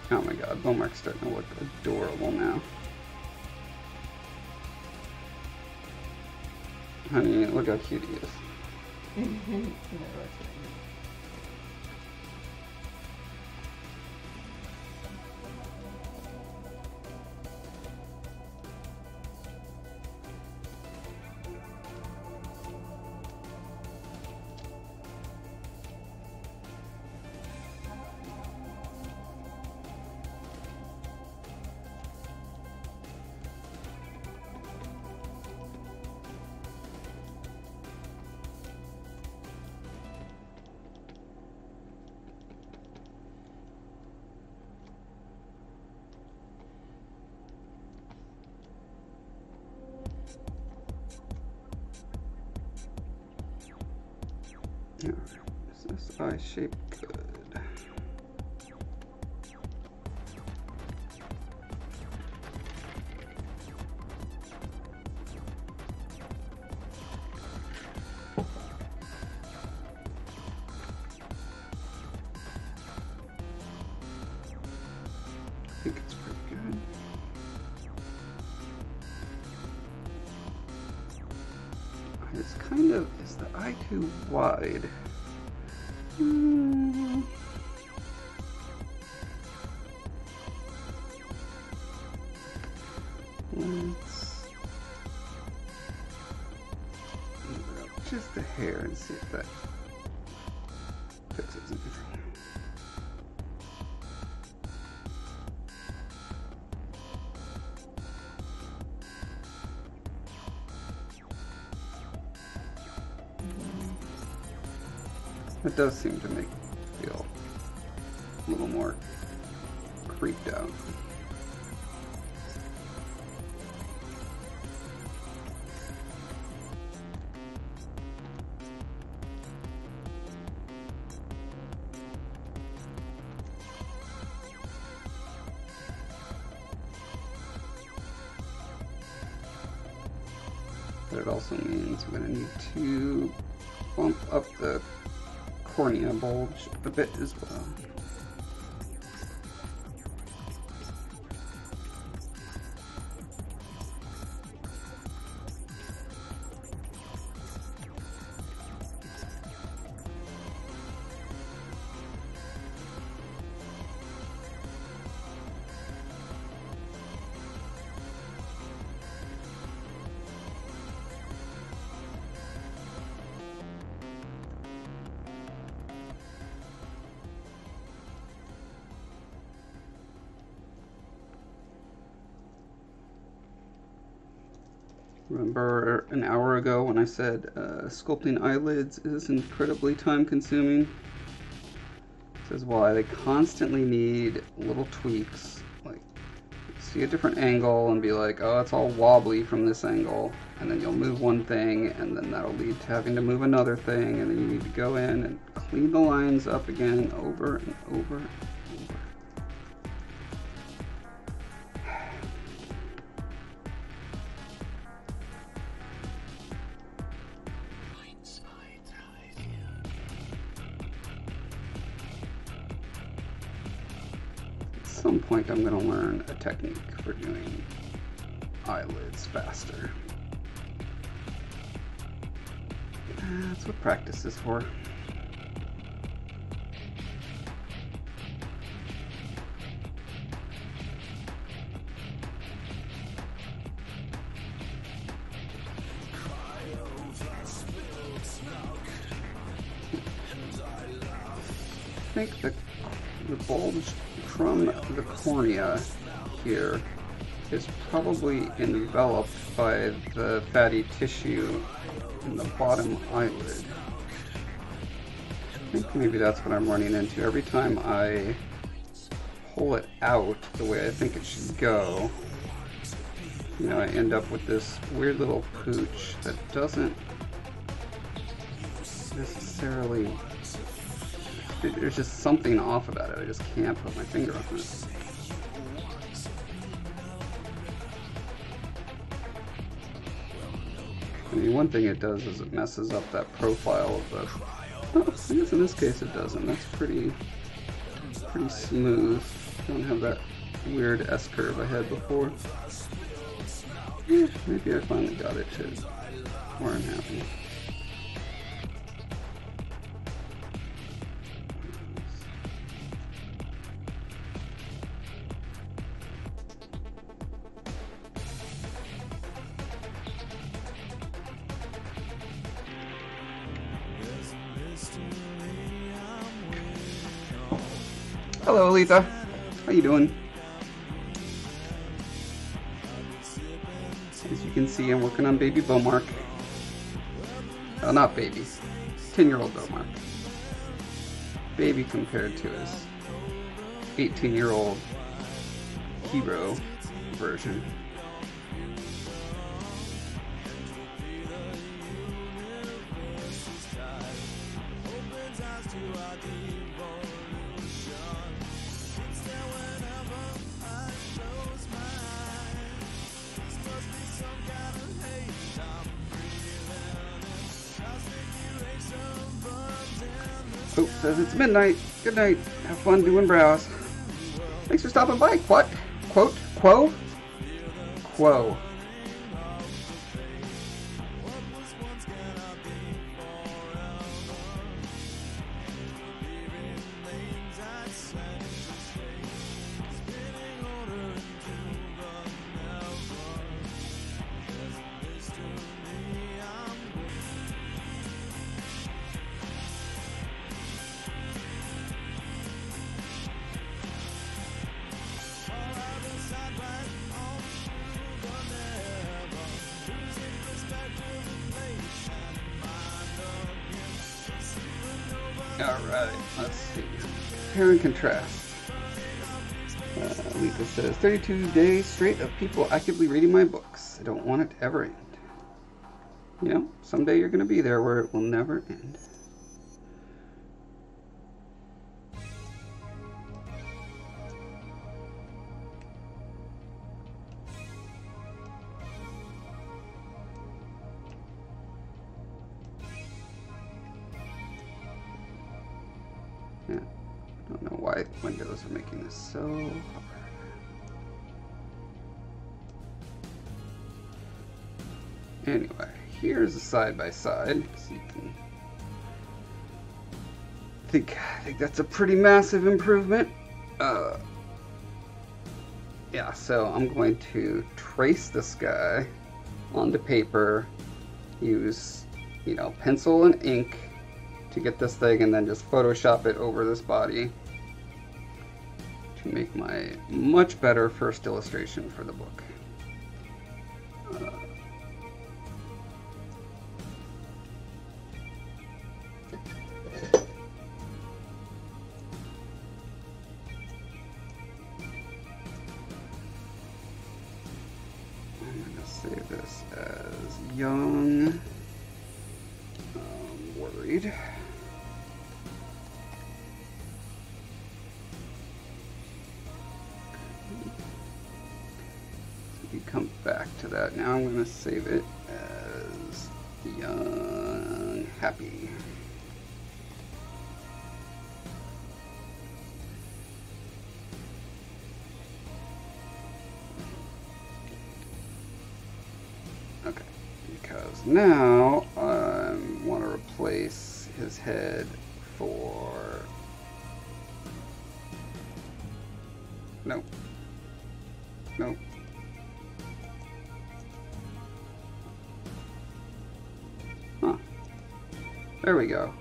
Oh my god, Bowmark's starting to look adorable now. Honey, look how cute he is. Alright, is this eye shape good? I think it's pretty good. It's kind of, is the eye too wide? Let's move it up just a hair and see if that fixes anything. It does seem to make me feel a little more creeped out. But it also means I'm going to need to bump up the cornea bulge a bit as well. Remember an hour ago when I said sculpting eyelids is incredibly time consuming? This is why they constantly need little tweaks, like see a different angle and be like, oh, it's all wobbly from this angle, and then you'll move one thing and then that'll lead to having to move another thing, and then you need to go in and clean the lines up again over and over and over. At some point I'm going to learn a technique for doing eyelids faster. That's what practice is for. I think the bulge from the cornea here is probably enveloped by the fatty tissue in the bottom eyelid. I think maybe that's what I'm running into. Every time I pull it out the way I think it should go, you know, I end up with this weird little pooch that doesn't necessarily... There's just something off about it. I just can't put my finger on it. I mean, one thing it does is it messes up that profile of the... Oh, I guess in this case it doesn't. That's pretty smooth. Don't have that weird S-curve I had before. Yeah, maybe I finally got it to where I'm happy. Hello, Letha. How you doing? As you can see, I'm working on baby Bowmark. Well, not baby. 10-year-old Bowmark. Baby compared to his 18-year-old hero version. Oh, says it's midnight. Good night. Have fun doing brows. Thanks for stopping by. What? Quote? Quo? Quo. Alright, let's see. Compare and contrast. Lisa says, 32 days straight of people actively reading my books. I don't want it to ever end. You know, someday you're going to be there where it will never end. Yeah, I don't know why Windows are making this so hard. Anyway, here's a side-by-side, so you can I think that's a pretty massive improvement. Yeah, so I'm going to trace this guy onto paper, use, you know, pencil and ink to get this thing, and then just Photoshop it over this body to make my much better first illustration for the book. this as young. Worried. You come back to that. Now I'm going to save it as young, happy. Okay, because now I want to replace his head for... Nope. Nope. Huh. There we go.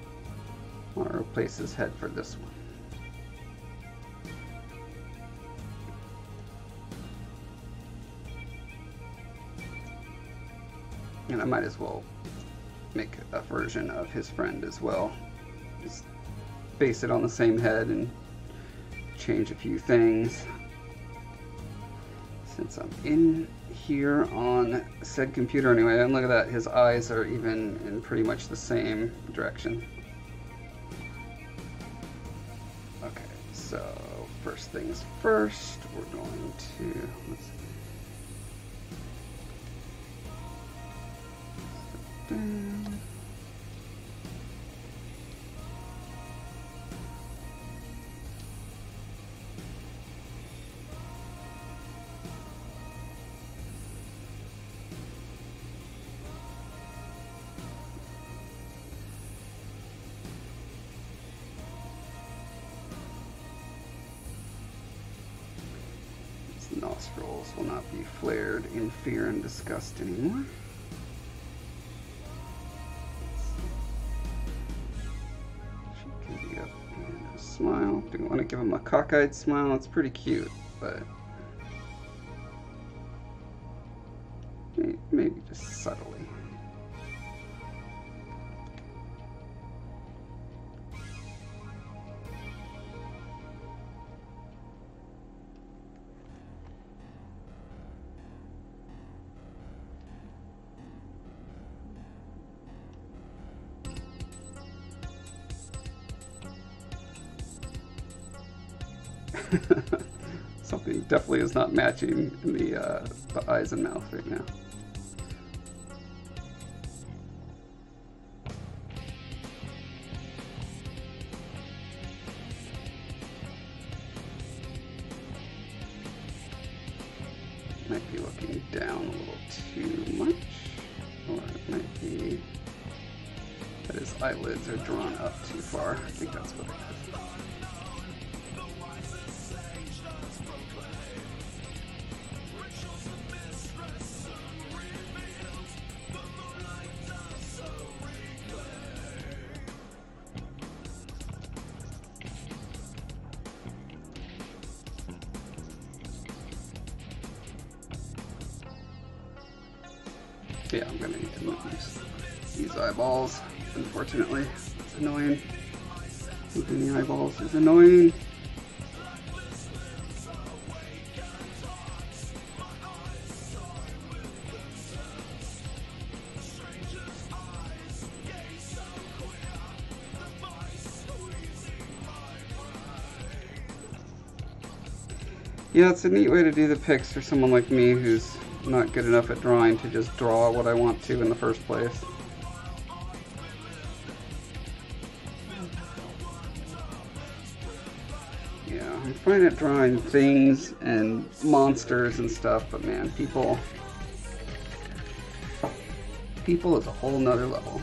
I want to replace his head for this one. And I might as well make a version of his friend as well. Just base it on the same head and change a few things. Since I'm in here on said computer anyway, and look at that, his eyes are even in pretty much the same direction. Okay, so first things first, we're going to, let's see. His nostrils will not be flared in fear and disgust anymore. Smile. Do you want to give him a cockeyed smile? It's pretty cute, but maybe just subtly. Something definitely is not matching in the eyes and mouth right now. Might be looking down a little too much, or it might be that his eyelids are drawn up too far. I think that's what it is. Yeah, I'm gonna need to move these eyeballs, unfortunately. It's annoying. Moving the eyeballs is annoying. Yeah, it's a neat way to do the pics for someone like me who's not good enough at drawing to just draw what I want to in the first place. Yeah, I'm fine at drawing things and monsters and stuff, but man, people is a whole nother level.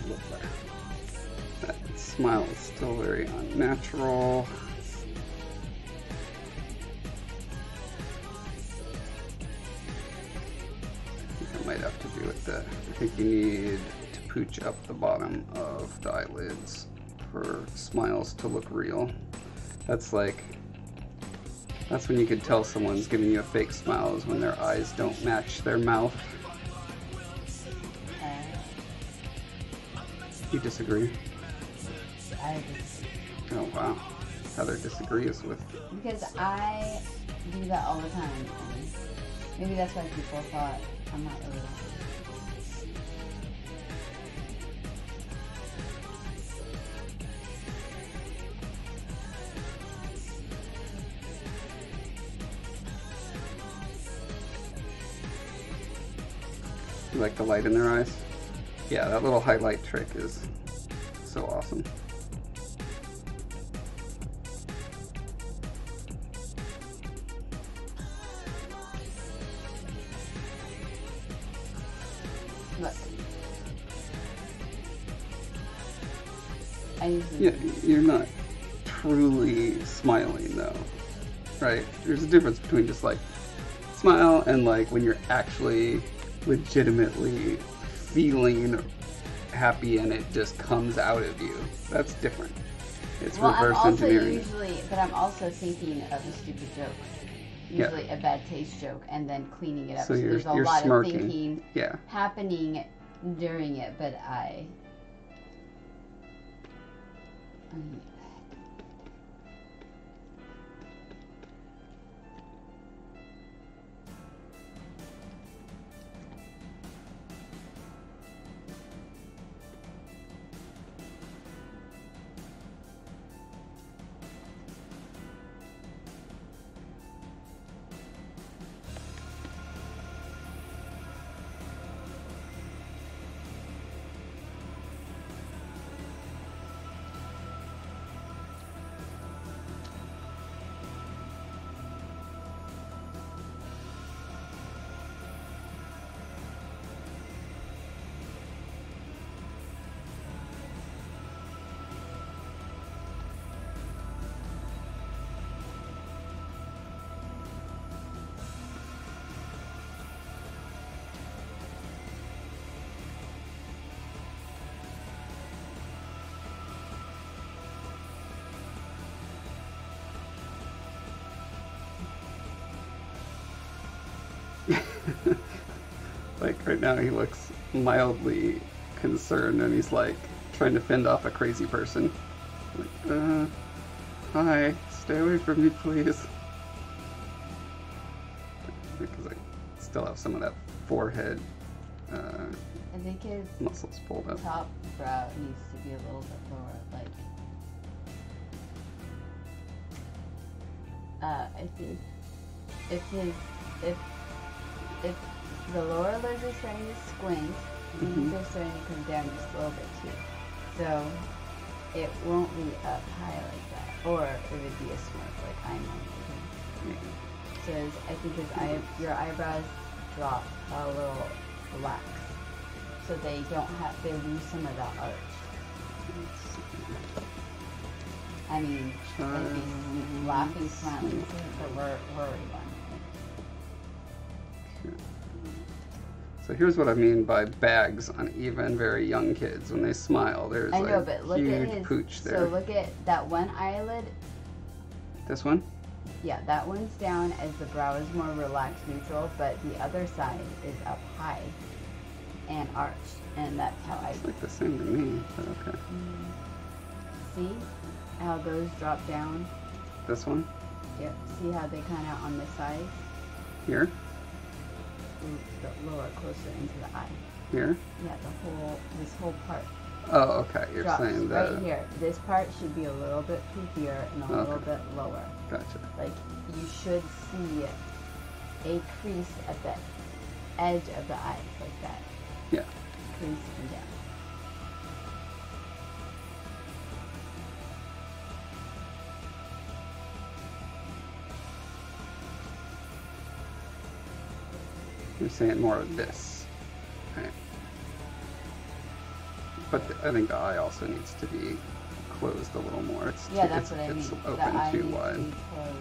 look better. That smile is still very unnatural. I think I might have to do with the, I think you need to pooch up the bottom of the eyelids for smiles to look real. That's like, that's when you could tell someone's giving you a fake smile, is when their eyes don't match their mouth. You disagree? I disagree. Oh wow. Heather disagrees with... Because I do that all the time. And maybe that's why people thought I'm not really that. You like the light in their eyes? Yeah, that little highlight trick is so awesome. Look. I usually... Yeah, you're not truly smiling though, right? There's a difference between just like smile and like when you're actually legitimately feeling happy and it just comes out of you. That's different. It's reverse engineering. But I'm also thinking of a stupid joke. Usually a bad taste joke and then cleaning it up. So there's a lot smirking. of thinking happening during it, but Like right now he looks mildly concerned and he's like trying to fend off a crazy person. Like, hi, stay away from me please. Because I still have some of that forehead I think his muscles pulled up. top brow needs to be a little bit lower, like I think if the lower lid is starting to squint, these are starting to come down just a little bit too. So it won't be up high like that. Or it would be a smirk like I'm on. So I think your eyebrows drop a little relax. So they lose some of that arch. I mean, like laughing, smiling, the worry one. So here's what I mean by bags on even very young kids. When they smile, there's a huge pooch there. So look at that one eyelid. This one? Yeah, that one's down as the brow is more relaxed, neutral, but the other side is up high and arched, and that's how it's like the same to me, but okay. See how those drop down? This one? Yep. See how they kind of on this side? Here? The lower, closer into the eye. Here? Yeah, this whole part. Oh, okay. You're drops saying that. Right here. This part should be a little bit poofier and a little bit lower. Gotcha. Like, you should see a crease at the edge of the eye, like that. Yeah. Crease and down. You're saying more of this. Right. But I think the eye also needs to be closed a little more. It's yeah, that's what I mean. It's The open eye too needs wide. to be closed.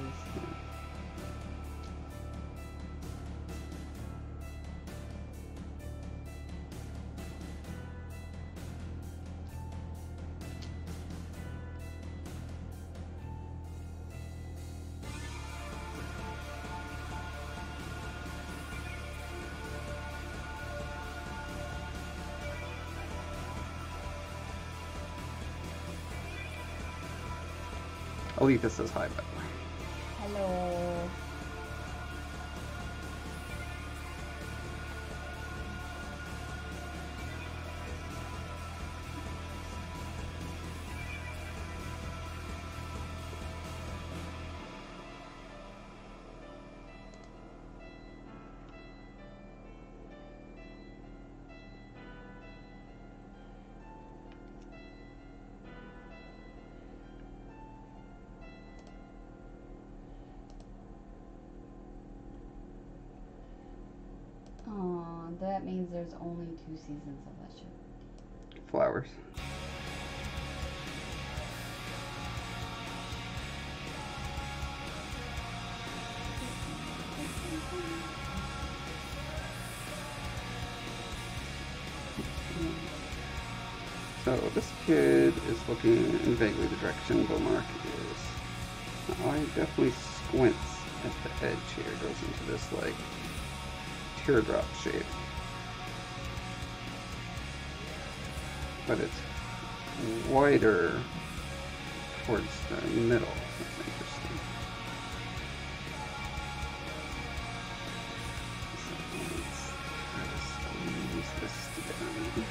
Alita says hi, by the way. Hello. Oh, that means there's only 2 seasons of that show. Flowers. So this kid is looking in vaguely the direction Bowmark is. Oh, he definitely squints at the edge here. Goes into this like teardrop shape. But it's wider towards the middle. That's interesting. So let's try to squeeze this down.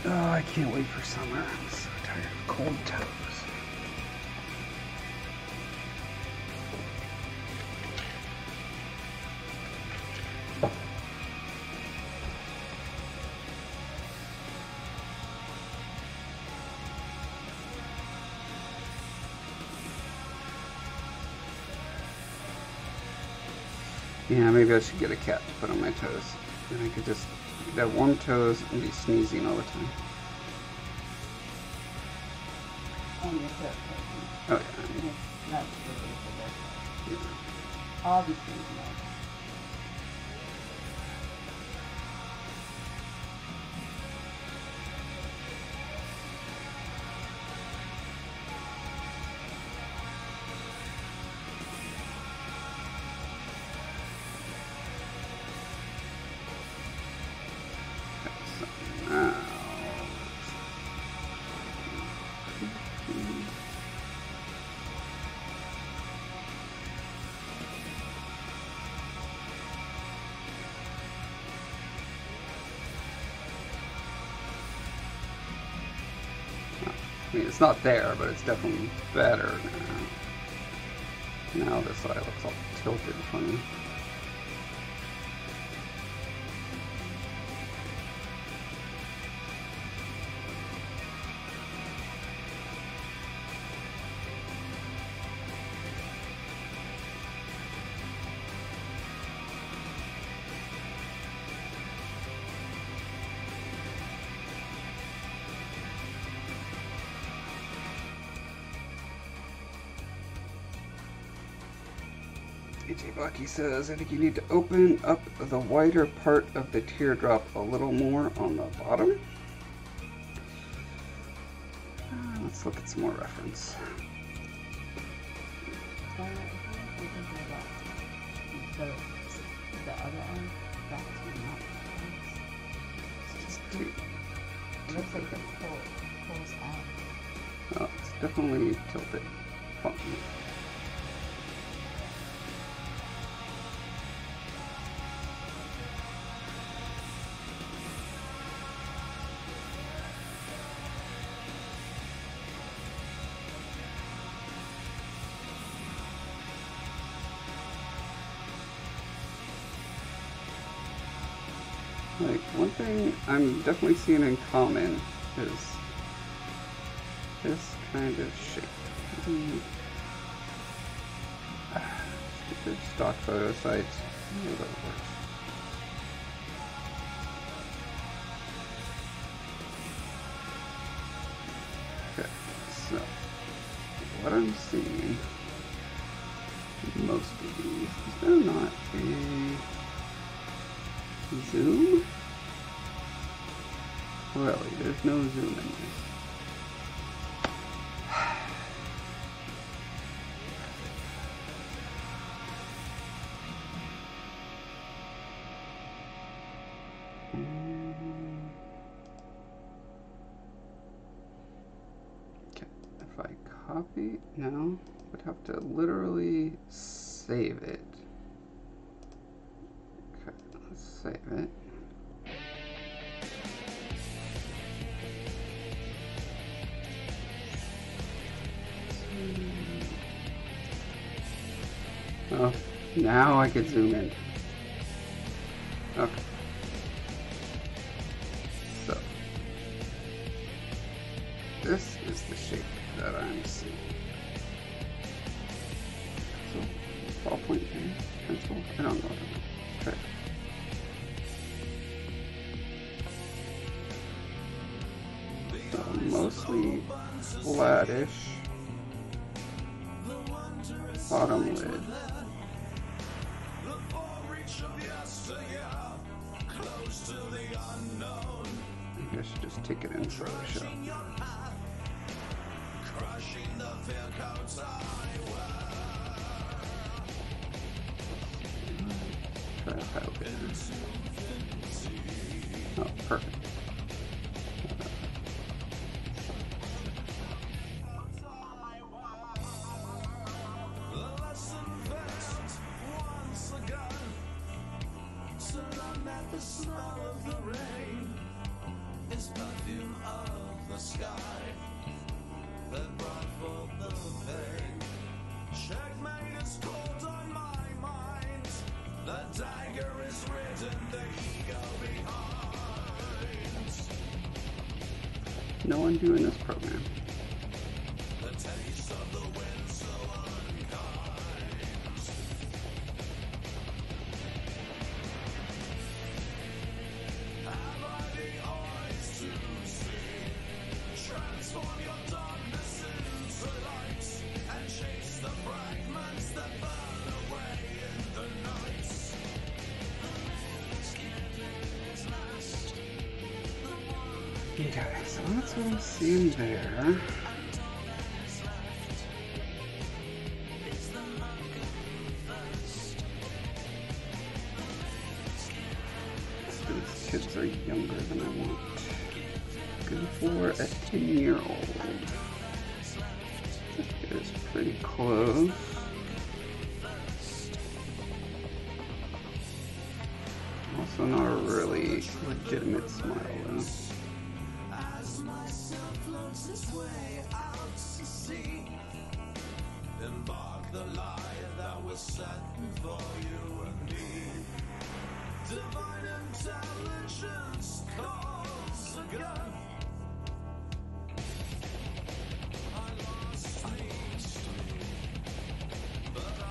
Oh, I can't wait for summer. I'm so tired of cold toes. Yeah, maybe I should get a cat to put on my toes. And I could just have warm toes and be sneezing all the time. And your throat closing. Oh yeah. That's really for this. Yeah. Obviously, no. I mean, it's not there, but it's definitely better now. Now this eye looks all tilted funny. AJ Bucky says, I think you need to open up the wider part of the teardrop a little more on the bottom. Let's look at some more reference. The other end, that's not. It's just too... It looks like it pulls out. Oh, it's definitely tilted. Funky. Like, one thing I'm definitely seeing in common is this kind of shape. Stupid stock photo sites. Oh, that works. Okay, so what I'm seeing in most of these, is there not a zoom? Really, there's no zoom in this. Okay, if I copy, no, would have to literally save it. Okay, let's save it. Oh, now I can zoom in. Okay. So, this is the shape that I'm seeing. So, ballpoint pen, pencil, I don't know. Okay. So, mostly flattish bottom lid. Maybe I should just take it in Photoshop. Try to help it. Oh, perfect. No undo in this program. Okay, so that's what I'm seeing there. These kids are younger than I want. Go for a 10-year-old. It is pretty close. Also not a really legitimate smile though.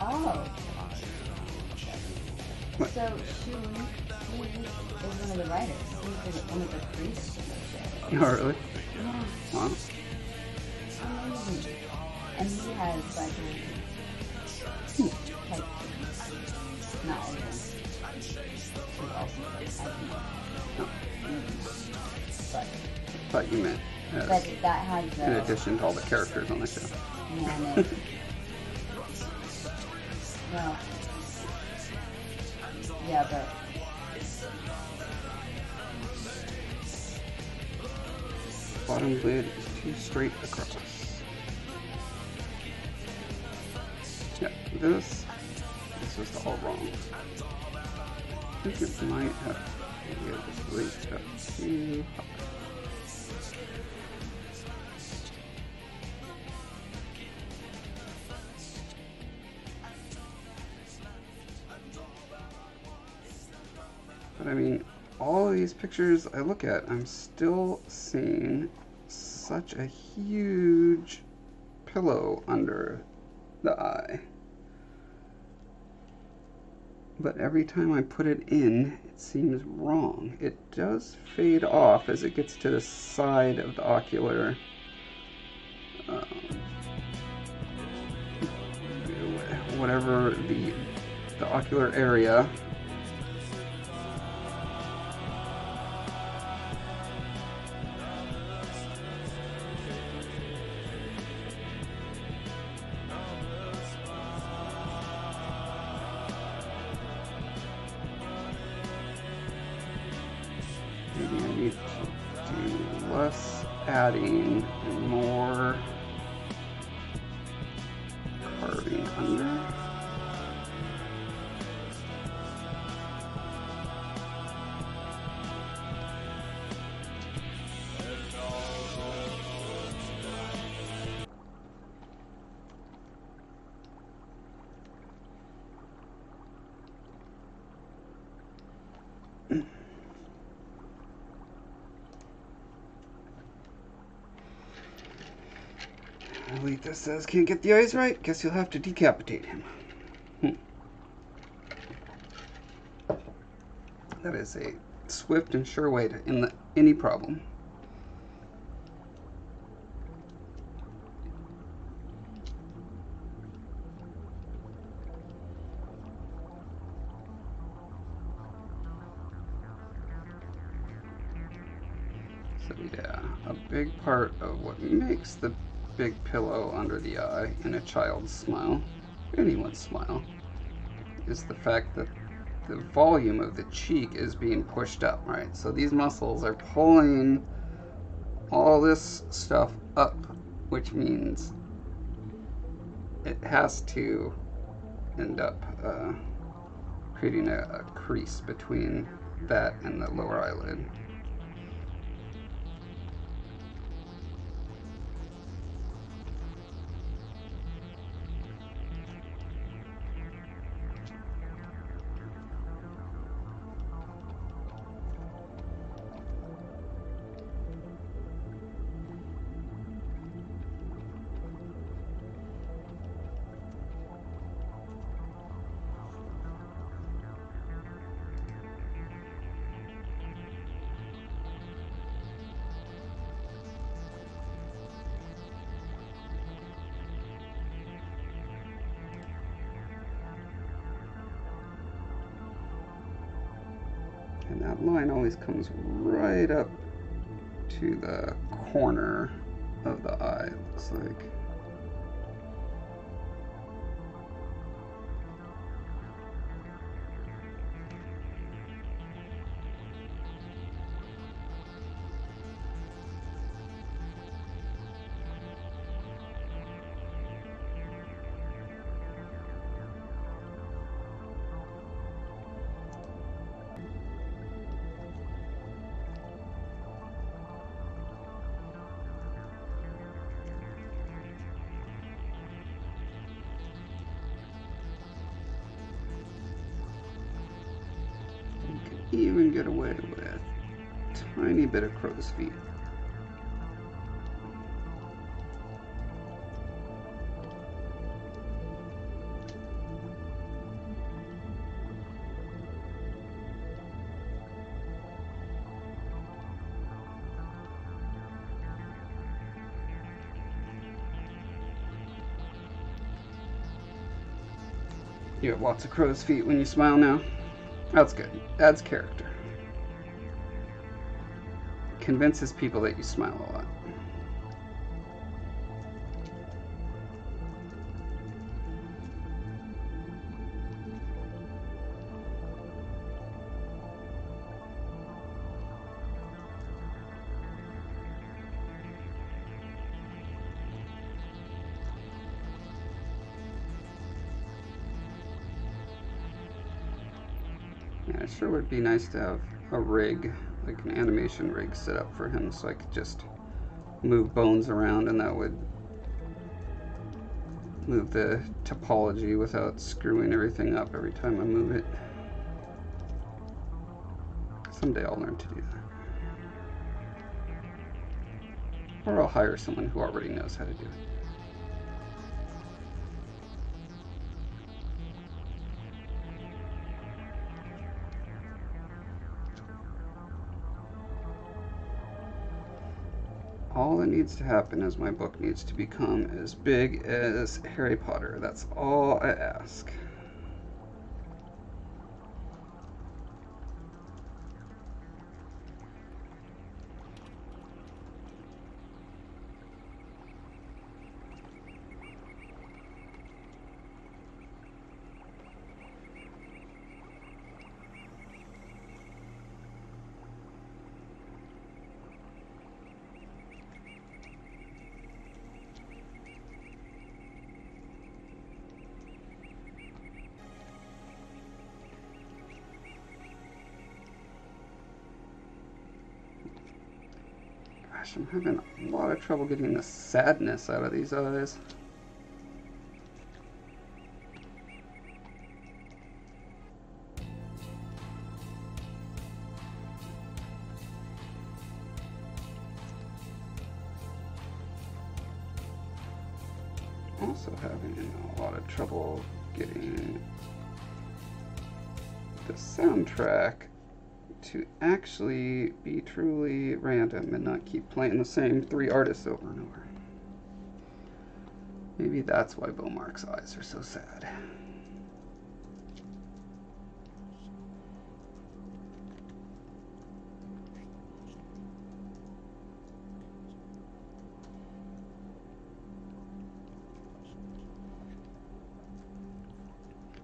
Oh. What? So he is one of the writers. He's one of the creators of the show. Oh, really? Yeah. Wow. Amazing. And he has like not all of them. He's also like Thought you meant as, but that has in addition to all the characters on the show. Yeah, no. Well, yeah, but Bottom lid is too straight across. Yeah, this is all wrong. I think it might have maybe I just raised up too high. But I mean, all of these pictures I look at, I'm still seeing such a huge pillow under the eye. But every time I put it in, it seems wrong. It does fade off as it gets to the side of the ocular whatever the ocular area. Maybe I need to do less adding and more carving under. Alita says, can't get the eyes right? Guess you'll have to decapitate him. That is a swift and sure way to end any problem. So yeah, a big part of what makes the big pillow under the eye in a child's smile, anyone's smile, is the fact that the volume of the cheek is being pushed up, right? So these muscles are pulling all this stuff up, which means it has to end up creating a crease between that and the lower eyelid. And that line always comes right up to the corner of the eye, it looks like. Even get away with a tiny bit of crow's feet. You have lots of crow's feet when you smile now. That's good. Adds character. Convinces people that you smile a lot. Yeah, it sure would be nice to have a rig, like an animation rig set up for him so I could just move bones around and that would move the topology without screwing everything up every time I move it. Someday I'll learn to do that. Or I'll hire someone who already knows how to do it. All that needs to happen is my book needs to become as big as Harry Potter. That's all I ask. Gosh, I'm having a lot of trouble getting the sadness out of these eyes. Also having a lot of trouble getting the soundtrack to actually be truly random and not keep playing the same 3 artists over and over. Maybe that's why Bowmark's eyes are so sad.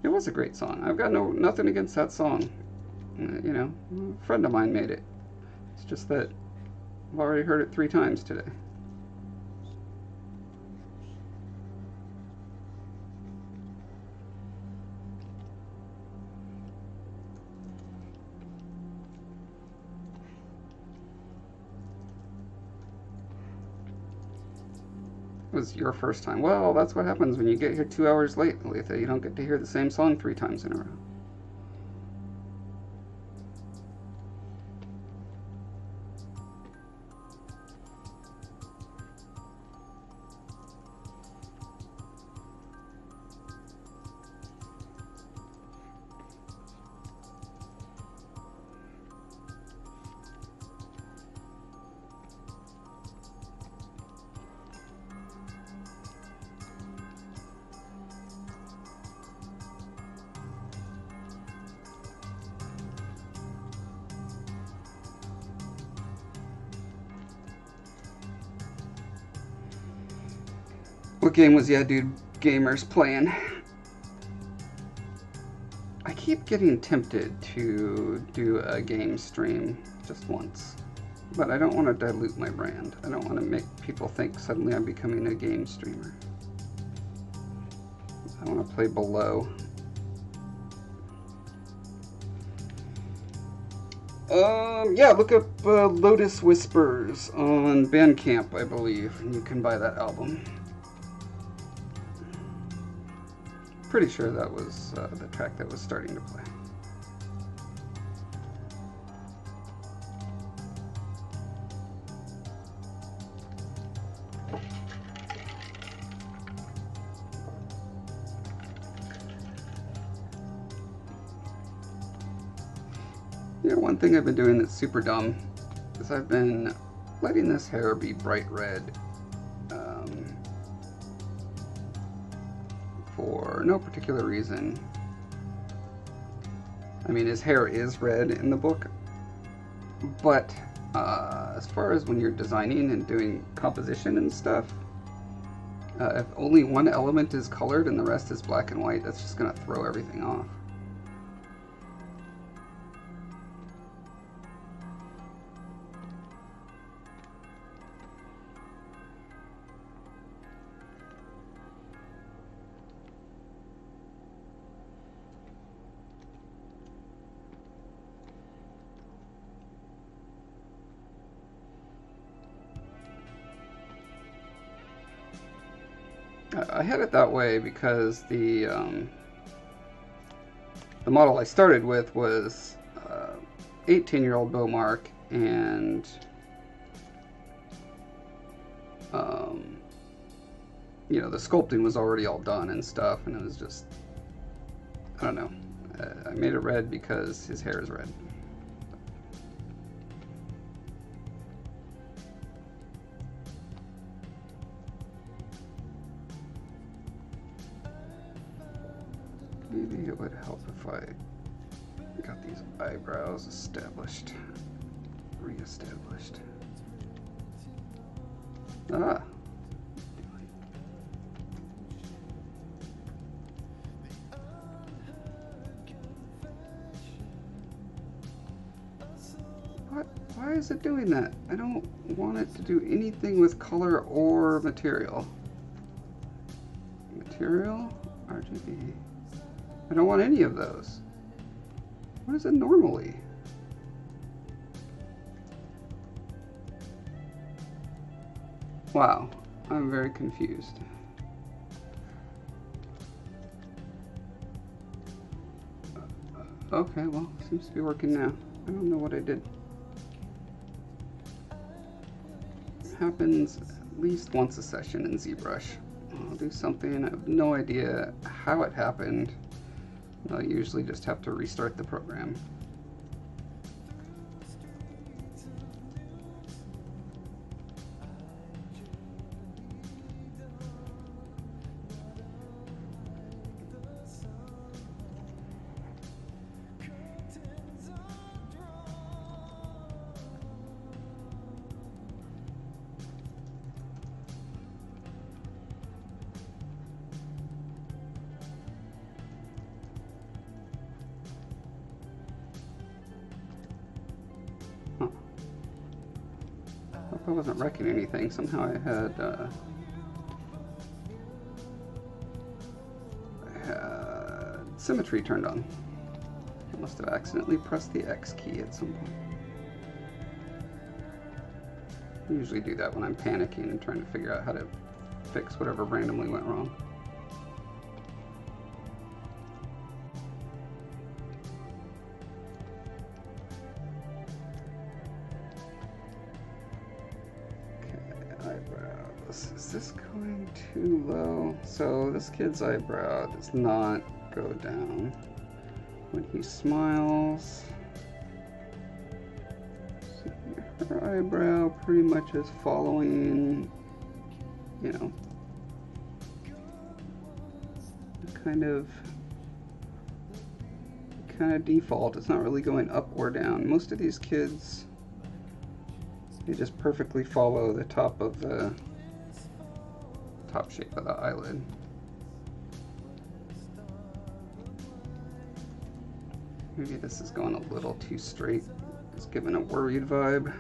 It was a great song. I've got nothing against that song. You know, a friend of mine made it. It's just that I've already heard it 3 times today. It was your first time. Well, that's what happens when you get here 2 hours late, Aletha. You don't get to hear the same song 3 times in a row. What game was Yeah Dude Gamers playing? I keep getting tempted to do a game stream just once, but I don't want to dilute my brand. I don't want to make people think suddenly I'm becoming a game streamer. I want to play below. Yeah, look up Lotus Whispers on Bandcamp, I believe, and you can buy that album. Pretty sure that was the track that was starting to play. You know, one thing I've been doing that's super dumb is I've been letting this hair be bright red for no particular reason. I mean, his hair is red in the book, but as far as when you're designing and doing composition and stuff, if only one element is colored and the rest is black and white, that's just going to throw everything off. I had it that way because the model I started with was 18-year-old Bowmark, and you know, the sculpting was already all done and stuff, and it was just, I don't know. I made it red because his hair is red. Maybe it would help if I got these eyebrows established, re-established. Ah. What? Why is it doing that? I don't want it to do anything with color or material. Material? RGB. I don't want any of those. What is it normally? Wow, I'm very confused. Okay, well, seems to be working now. I don't know what I did. Happens at least once a session in ZBrush. I'll do something, I have no idea how it happened. I'll usually just have to restart the program. I wasn't wrecking anything. Somehow I had symmetry turned on. I must have accidentally pressed the X key at some point. I usually do that when I'm panicking and trying to figure out how to fix whatever randomly went wrong. Eyebrows. Is this going too low? So this kid's eyebrow does not go down when he smiles. See, her eyebrow pretty much is following, you know, kind of default. It's not really going up or down. Most of these kids, they just perfectly follow the top of the top shape of the eyelid. Maybe this is going a little too straight. It's giving a worried vibe.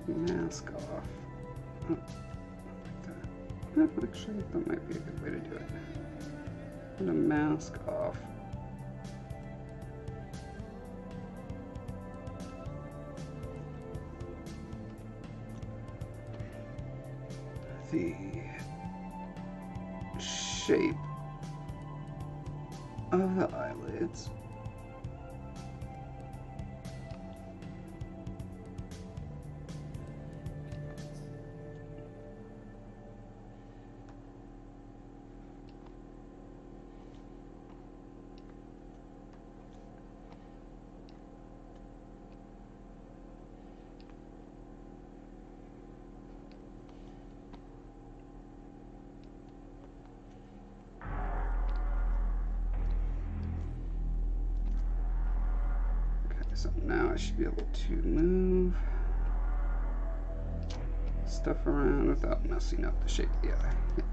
Mask off. Oh, like that. Actually, that might be a good way to do it. I'm gonna mask off the shape of the eyelids. So now I should be able to move stuff around without messing up the shape of the eye. Yeah.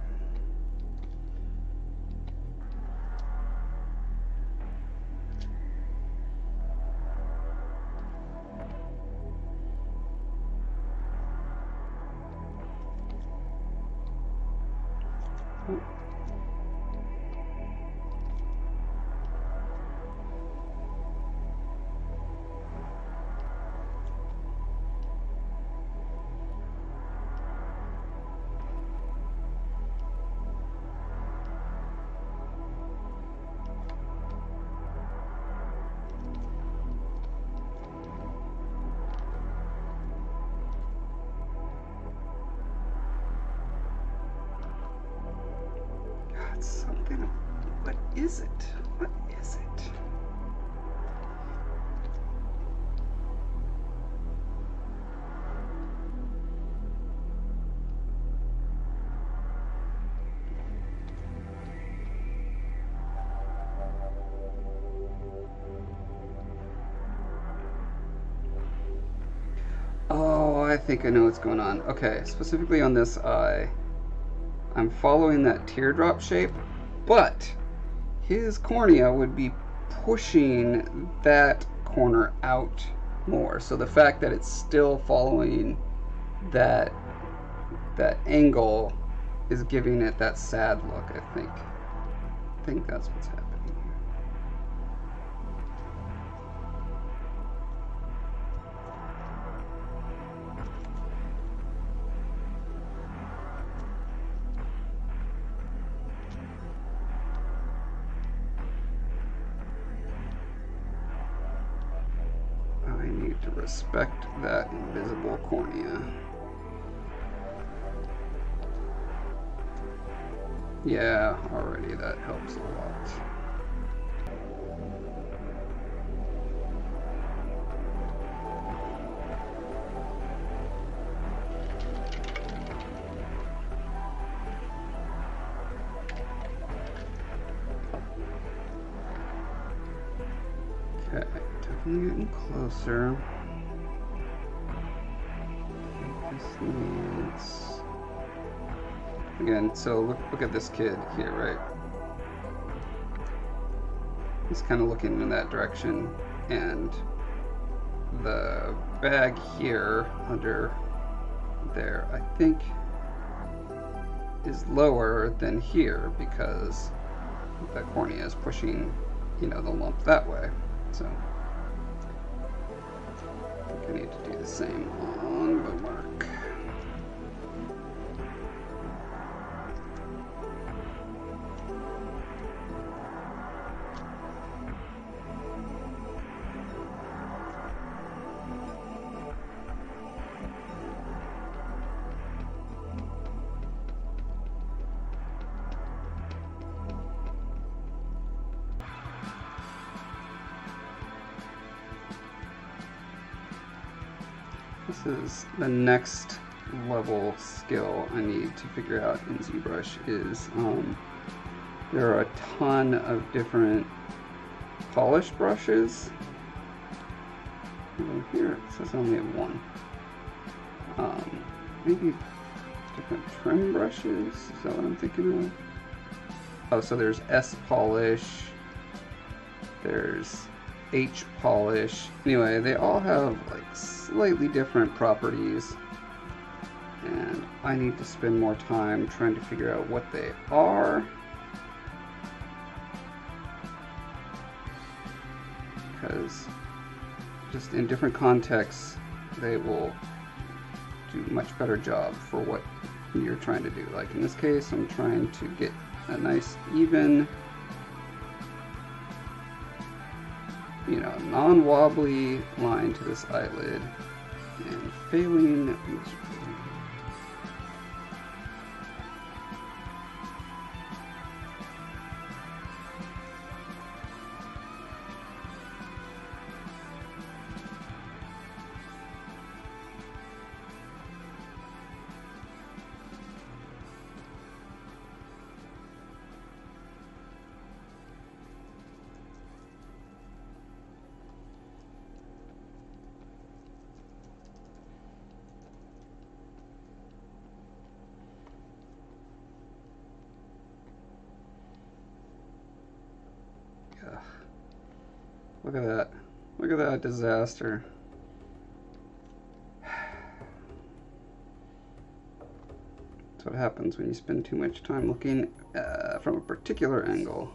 Something. What is it? What is it? Oh, I think I know what's going on. Okay, specifically on this eye, I'm following that teardrop shape, but his cornea would be pushing that corner out more. So the fact that it's still following that angle is giving it that sad look, I think. I think that's what's happening here. I need to respect that invisible cornea. Yeah, already that helps a lot. Okay, definitely getting closer. This needs... Again, so look at this kid here, right? He's kind of looking in that direction, and the bag here under there, I think, is lower than here because the cornea is pushing, you know, the lump that way. So I think I need to do the same on Bowmark. This is the next level skill I need to figure out in ZBrush is there are a ton of different polish brushes. Over here it says I only have one. Maybe different trim brushes, is that what I'm thinking of? Oh, so there's S polish, there's H polish. Anyway, they all have like slightly different properties, and I need to spend more time trying to figure out what they are, because just in different contexts they will do a much better job for what you're trying to do. Like in this case, I'm trying to get a nice even, you know, non-wobbly line to this eyelid, and failing miserably. Look at that. Look at that disaster. So what happens when you spend too much time looking from a particular angle.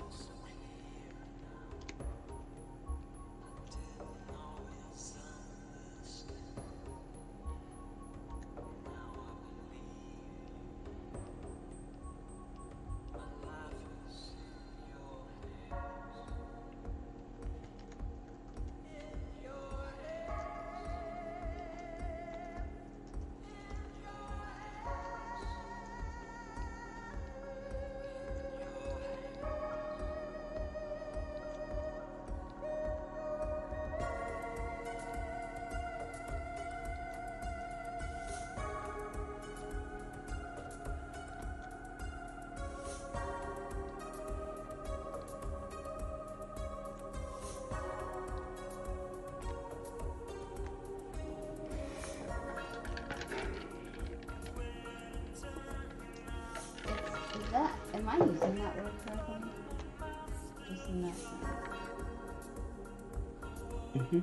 Am I using that word correctly? Just in that sense. Mm-hmm.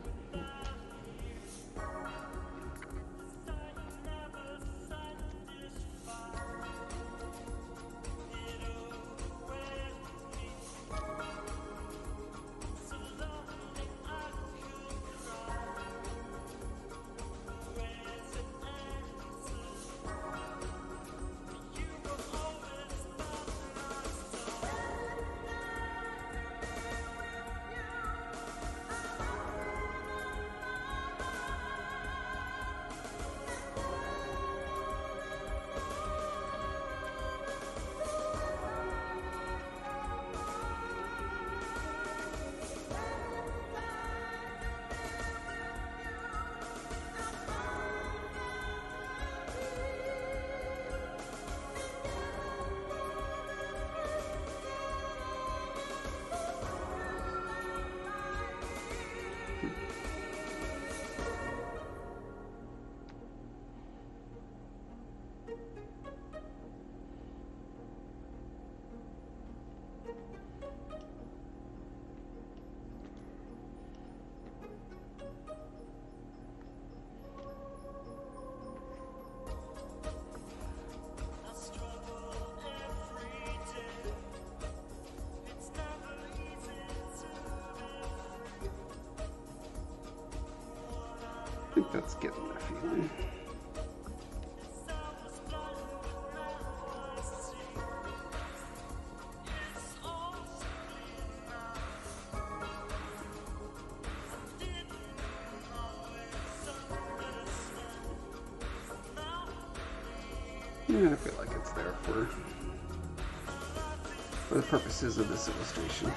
I think that's getting the feeling. Yeah, I feel like it's there for the purposes of this illustration.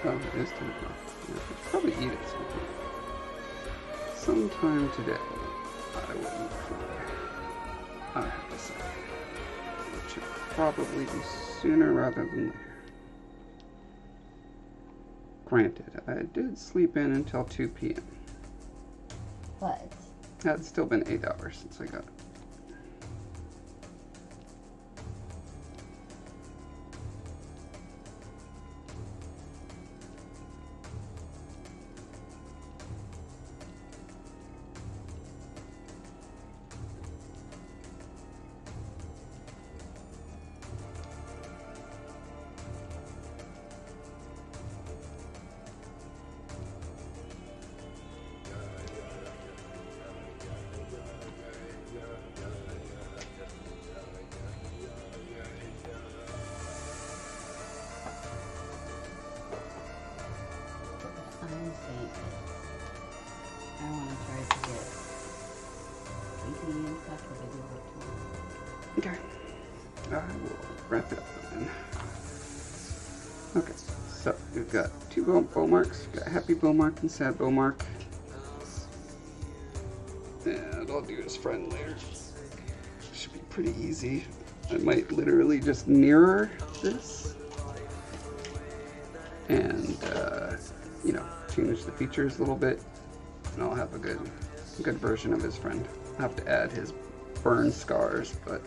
Oh, it is 10 o'clock. Yeah, I should probably eat it sometime today. I will eat food. I have to say. It should probably be sooner rather than later. Granted, I did sleep in until 2 p.m. But It's still been 8 hours since I got it. I'm saying I want to try to get sleepy and stuff because I do work tomorrow. Okay. I will wrap it up then. Okay, so we've got two Bowmarks. We've got Happy Bowmark and Sad Bowmark. And I'll do his friend later. Should be pretty easy. I might literally just mirror this. and you know, change the features a little bit, and I'll have a good version of his friend. I'll have to add his burn scars, but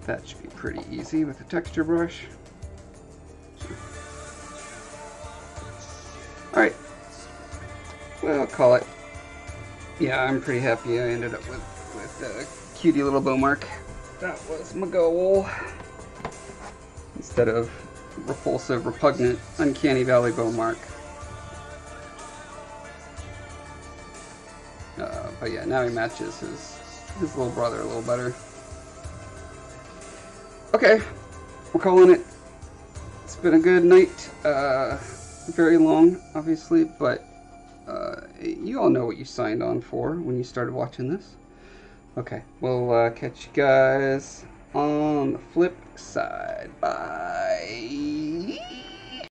that should be pretty easy with a texture brush. Alright, well, I'll call it. Yeah, I'm pretty happy I ended up with a cutie little Bowmark. That was my goal. Instead of repulsive, repugnant, uncanny valley Bowmark. But yeah, now he matches his little brother a little better. Okay, we're calling it. It's been a good night. Very long, obviously, but you all know what you signed on for when you started watching this. Okay, we'll catch you guys on the flip side. Bye.